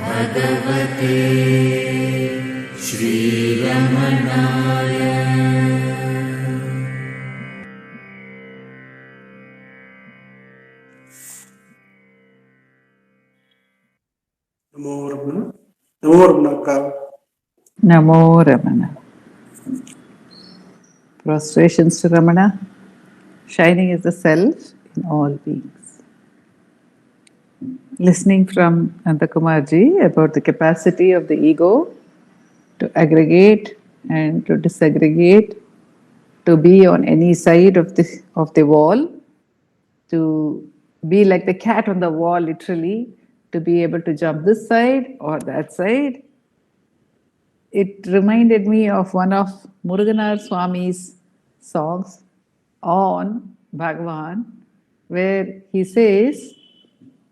भगवते श्रीरमणाय। Namo Ramana. Namo Ramana. Namo Ramana. Prostrations to Ramana. Shining is the self in all beings. Listening from Nandakumarji about the capacity of the ego to aggregate and to disaggregate, to be on any side of the wall, to be like the cat on the wall, literally, to be able to jump this side or that side. It reminded me of one of Muruganar Swami's songs on Bhagavan, where he says,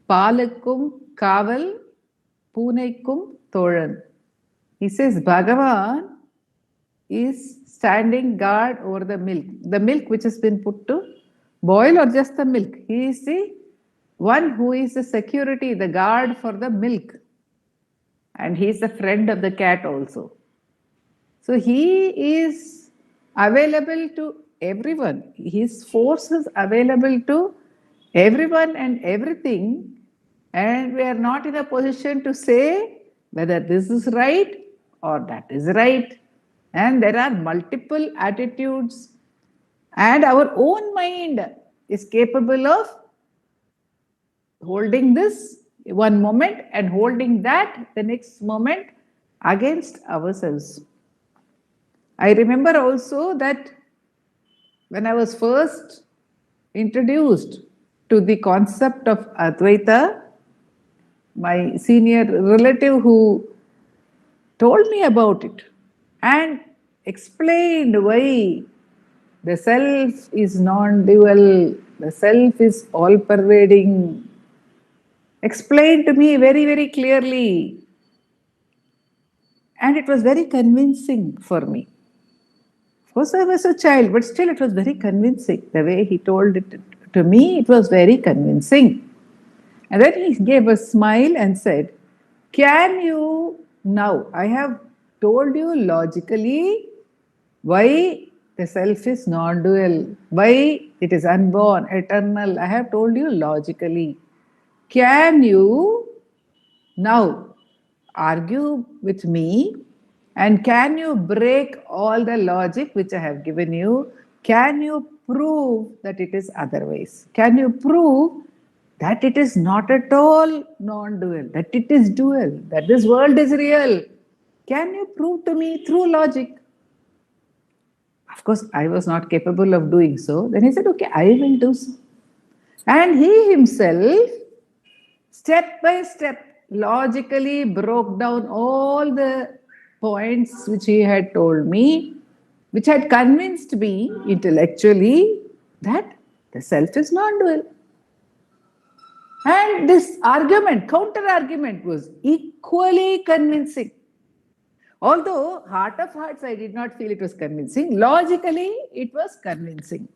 Palakkum Kaval Punaikum Thoran. He says, Bhagavan is standing guard over the milk which has been put to boil, or just the milk. He is the one who is the security, the guard for the milk. And he is the friend of the cat also. So he is available to everyone. His force is available to everyone and everything. And we are not in a position to say whether this is right or that is right. And there are multiple attitudes. And our own mind is capable of holding this one moment and holding that the next moment against ourselves. I remember also that when I was first introduced to the concept of Advaita, my senior relative who told me about it and explained why the self is non-dual, the self is all-pervading, explained to me very, very clearly. And it was very convincing for me. Of course, I was a child, but still it was very convincing. The way he told it to me, it was very convincing. And then he gave a smile and said, Can you now, I have told you logically why the self is non-dual, why it is unborn, eternal. I have told you logically. Can you now argue with me, and can you break all the logic which I have given you? Can you prove that it is otherwise? Can you prove that it is not at all non-dual, that it is dual, that this world is real? Can you prove to me through logic? Of course, I was not capable of doing so. Then he said, okay, I will do so. And he himself, step by step, logically broke down all the points which he had told me, which had convinced me intellectually that the self is non-dual. And this argument, counter argument, was equally convincing. Although, heart of hearts, I did not feel it was convincing. Logically, it was convincing.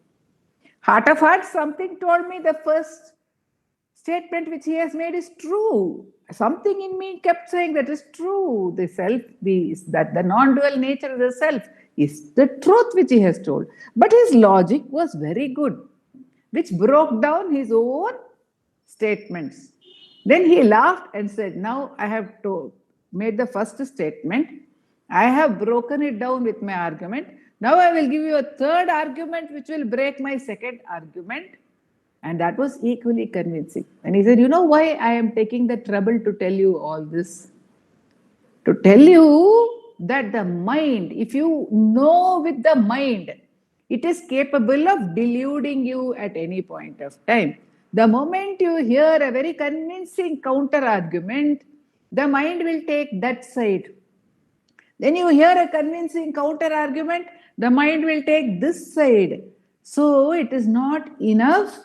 Heart of hearts, something told me the first statement which he has made is true. Something in me kept saying that is true. The self, that the non-dual nature of the self is the truth which he has told. But his logic was very good, which broke down his own statements. Then he laughed and said, now I have made the first statement. I have broken it down with my argument. Now I will give you a third argument which will break my second argument. And that was equally convincing. And he said, you know why I am taking the trouble to tell you all this? To tell you that the mind, if you know with the mind, it is capable of deluding you at any point of time. The moment you hear a very convincing counter argument, the mind will take that side. Then you hear a convincing counter argument, the mind will take this side. So it is not enough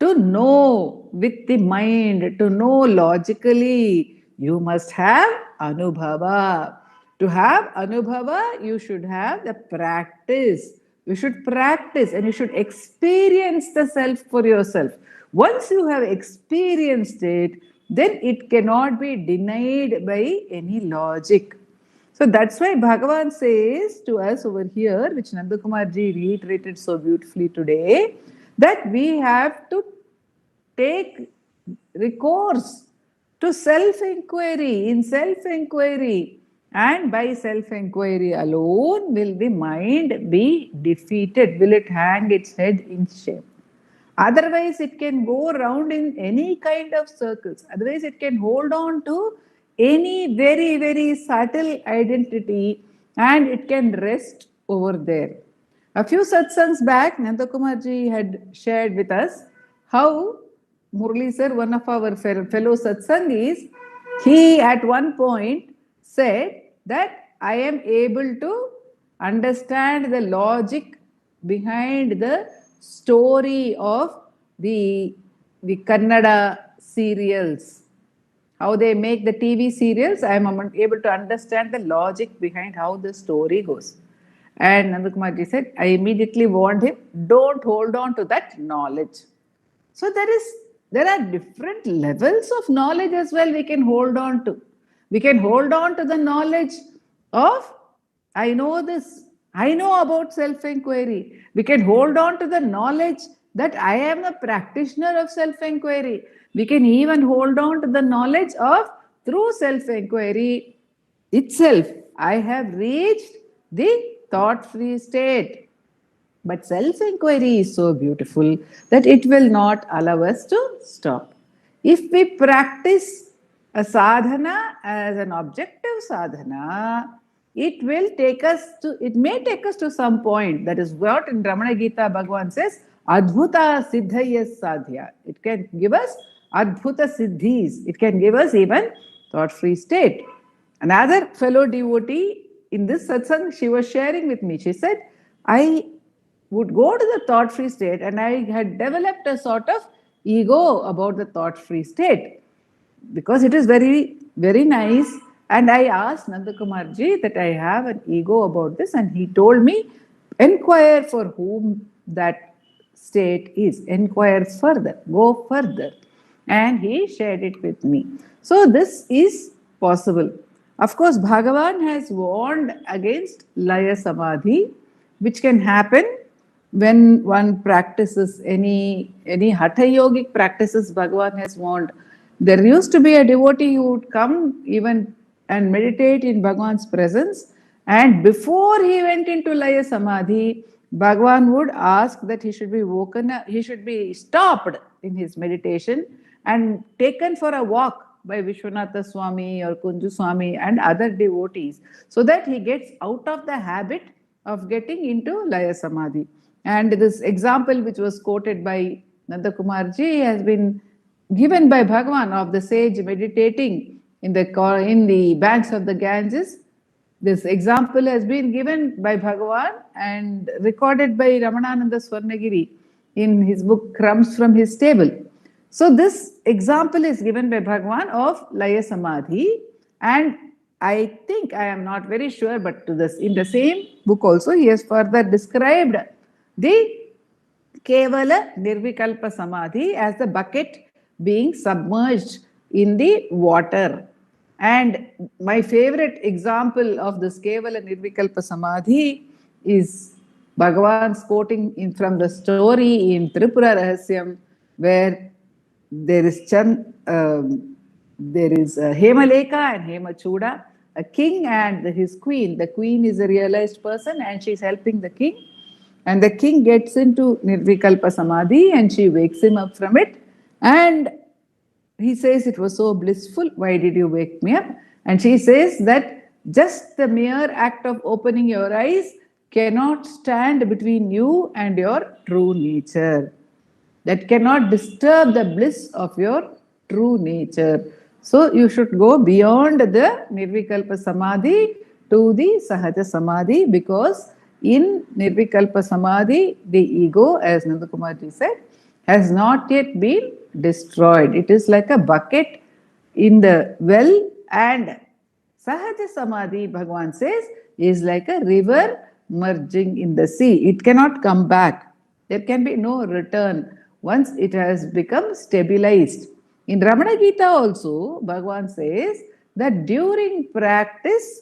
to know with the mind, to know logically. You must have anubhava. To have anubhava, you should have the practice. You should practice and you should experience the self for yourself. Once you have experienced it, then it cannot be denied by any logic. So that's why Bhagavan says to us over here, which Nandakumarji reiterated so beautifully today, that we have to take recourse to self-inquiry. In self-inquiry and by self-inquiry alone will the mind be defeated, will it hang its head in shame. Otherwise, it can go around in any kind of circles. Otherwise, it can hold on to any very, very subtle identity and it can rest over there. A few satsangs back, Nandakumarji had shared with us how Murli sir, one of our fellow satsangis, he at one point said that I am able to understand the logic behind the story of the Kannada serials. How they make the TV serials, I am able to understand the logic behind how the story goes. And Nandakumarji said, I immediately warned him, don't hold on to that knowledge. So there are different levels of knowledge as well we can hold on to. We can hold on to the knowledge of, I know this, I know about self-inquiry. We can hold on to the knowledge that I am a practitioner of self-inquiry. We can even hold on to the knowledge of, through self-inquiry itself, I have reached the thought-free state. But self-inquiry is so beautiful that it will not allow us to stop. If we practice a sadhana as an objective sadhana, it may take us to some point. That is what in Ramana Gita Bhagavan says, Adbhuta Siddhayas Sadhya. It can give us Adbhuta Siddhis. It can give us even thought-free state. Another fellow devotee in this satsang, she was sharing with me. She said, I would go to the thought-free state and I had developed a sort of ego about the thought-free state because it is very, very nice. And I asked Nandakumarji that I have an ego about this, and he told me, inquire for whom that state is, inquire further, go further. And he shared it with me. So this is possible. Of course, Bhagavan has warned against Laya Samadhi, which can happen when one practices any Hatha yogic practices. Bhagavan has warned. There used to be a devotee who would come even and meditate in Bhagavan's presence, and before he went into Laya Samadhi, Bhagavan would ask that he should be woken up, he should be stopped in his meditation and taken for a walk by Vishwanatha Swami or Kunju Swami and other devotees, so that he gets out of the habit of getting into Laya Samadhi. And this example which was quoted by Nandakumarji has been given by Bhagavan of the sage meditating in the banks of the Ganges. This example has been given by Bhagavan and recorded by Ramanananda Swarnagiri in his book Crumbs from His Table. So this example is given by Bhagavan of Laya Samadhi, and I think, I am not very sure, but in the same book also he has further described the Kevala Nirvikalpa Samadhi as the bucket being submerged in the water. And my favorite example of this Kevala Nirvikalpa Samadhi is Bhagavan's quoting from the story in Tripura Rahasyam, where there is Hemaleka and Hemachuda, a king and his queen. The queen is a realized person and she is helping the king. And the king gets into Nirvikalpa Samadhi and she wakes him up from it. And he says, it was so blissful, why did you wake me up? And she says that just the mere act of opening your eyes cannot stand between you and your true nature. That cannot disturb the bliss of your true nature. So you should go beyond the Nirvikalpa Samadhi to the Sahaja Samadhi, because in Nirvikalpa Samadhi, the ego, as Nandakumarji said, has not yet been destroyed. It is like a bucket in the well, and Sahaja Samadhi, Bhagavan says, is like a river merging in the sea. It cannot come back. There can be no return. once it has become stabilized. In Ramana Gita also, Bhagavan says that during practice,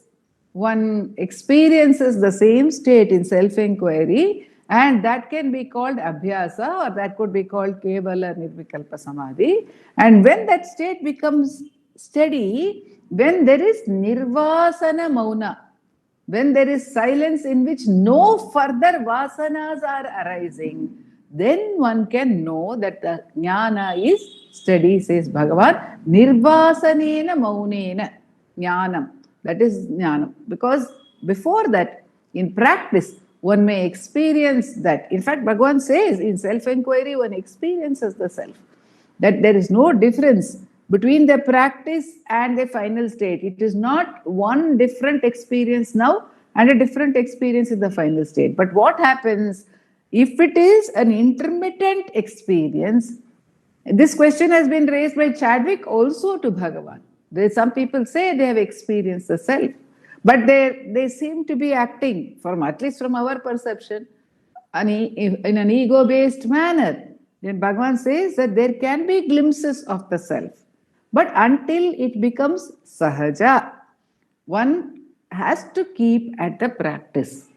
one experiences the same state in self-inquiry, and that can be called abhyasa, or that could be called kevala nirvikalpa samadhi. And when that state becomes steady, when there is nirvasana mauna, when there is silence in which no further vasanas are arising, then one can know that the jnana is steady, says Bhagavan. Nirvasanena maunena jnanam. That is jnanam. Because before that, in practice, one may experience that. In fact, Bhagavan says in self-inquiry, one experiences the self. That there is no difference between the practice and the final state. It is not one different experience now and a different experience in the final state. But what happens if it is an intermittent experience? This question has been raised by Chadwick also to Bhagavan. Some people say they have experienced the self, but they seem to be acting, from at least from our perception, in an ego-based manner. Then Bhagavan says that there can be glimpses of the self, but until it becomes sahaja, one has to keep at the practice.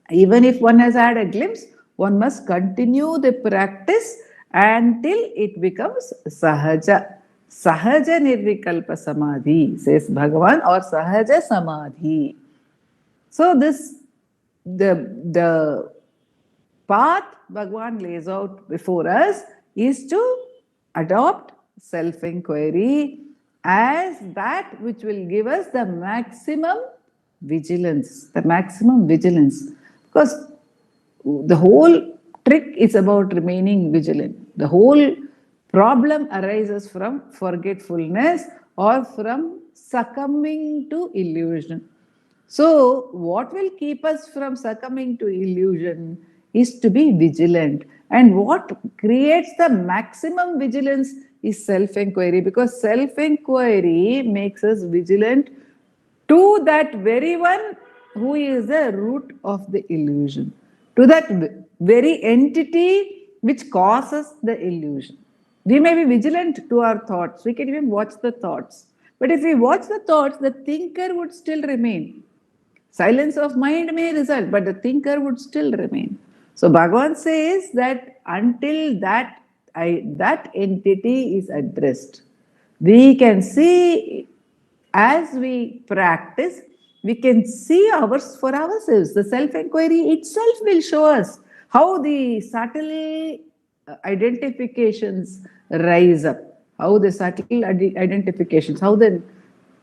Even if one has had a glimpse, one must continue the practice until it becomes sahaja. Sahaja nirvikalpa samadhi, says Bhagavan, or sahaja samadhi. So the path Bhagavan lays out before us is to adopt self-inquiry as that which will give us the maximum vigilance. Because the whole trick is about remaining vigilant. The whole problem arises from forgetfulness or from succumbing to illusion. So, what will keep us from succumbing to illusion is to be vigilant. And what creates the maximum vigilance is self-inquiry, because self-inquiry makes us vigilant to that very one who is the root of the illusion, to that very entity which causes the illusion. We may be vigilant to our thoughts, we can even watch the thoughts. But if we watch the thoughts, the thinker would still remain. Silence of mind may result, but the thinker would still remain. So Bhagavan says that until that entity is addressed, we can see, as we practice, we can see ours for ourselves. The self-inquiry itself will show us how the subtle identifications rise up, how the subtle identifications, how the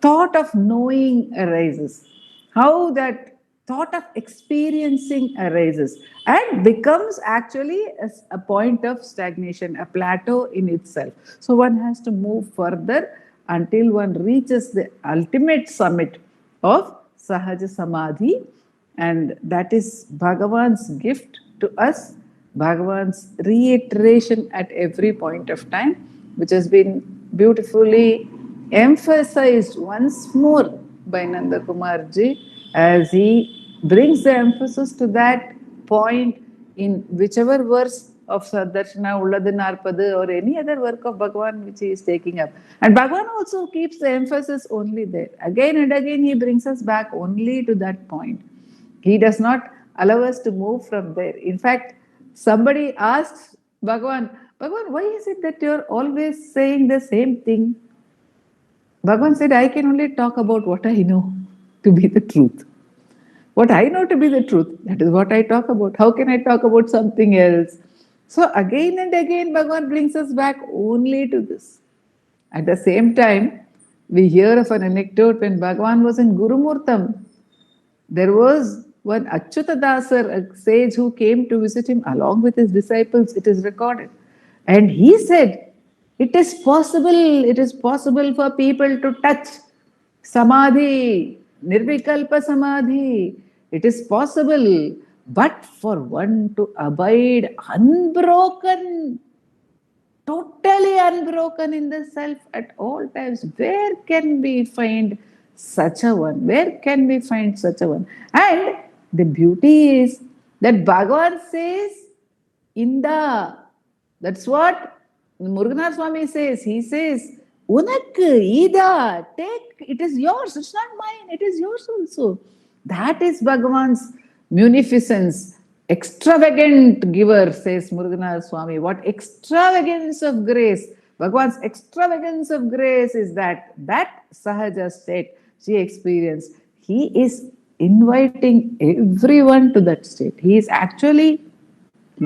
thought of knowing arises, how that thought of experiencing arises and becomes actually a point of stagnation, a plateau in itself. So one has to move further until one reaches the ultimate summit of Sahaja Samadhi, and that is Bhagavan's gift to us, Bhagavan's reiteration at every point of time, which has been beautifully emphasized once more by Nanda Kumarji as he brings the emphasis to that point in whichever verse of Sadarshana, Ulladu Narpadu, or any other work of Bhagavan which he is taking up. And Bhagavan also keeps the emphasis only there. Again and again he brings us back only to that point. He does not allow us to move from there. In fact, somebody asks Bhagavan, why is it that you're always saying the same thing? Bhagavan said, I can only talk about what I know to be the truth. What I know to be the truth, that is what I talk about. How can I talk about something else? So again and again, Bhagavan brings us back only to this. At the same time, we hear of an anecdote when Bhagavan was in Gurumurtam. There was one Achyutadasar, a sage who came to visit him along with his disciples, it is recorded. And he said, it is possible for people to touch Samadhi, Nirvikalpa Samadhi. It is possible, but for one to abide unbroken, totally unbroken in the self at all times, where can we find such a one? Where can we find such a one? And the beauty is that Bhagavan says in the That's what Muruganar Swami says. He says, Unakku, Ida, take, it is yours, it's not mine, it is yours also. That is Bhagavan's munificence. Extravagant giver, says Muruganar Swami. What extravagance of grace. Bhagavan's extravagance of grace is that Sahaja state she experienced. He is inviting everyone to that state. He is actually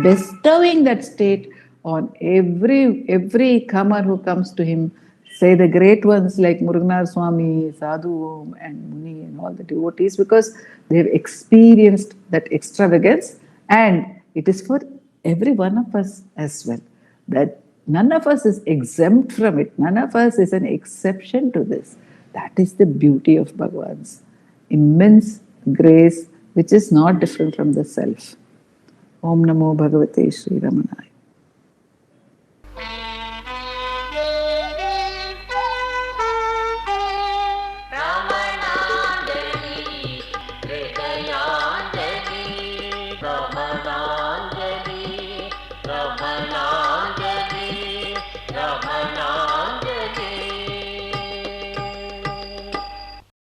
bestowing that state on every comer who comes to him. Say the great ones like Muruganar Swami, Sadhu and Muni and all the devotees, because they have experienced that extravagance, and it is for every one of us as well. That none of us is exempt from it. None of us is an exception to this. That is the beauty of Bhagavan's immense grace, which is not different from the self. Om Namo Bhagavate Sri Ramanaya.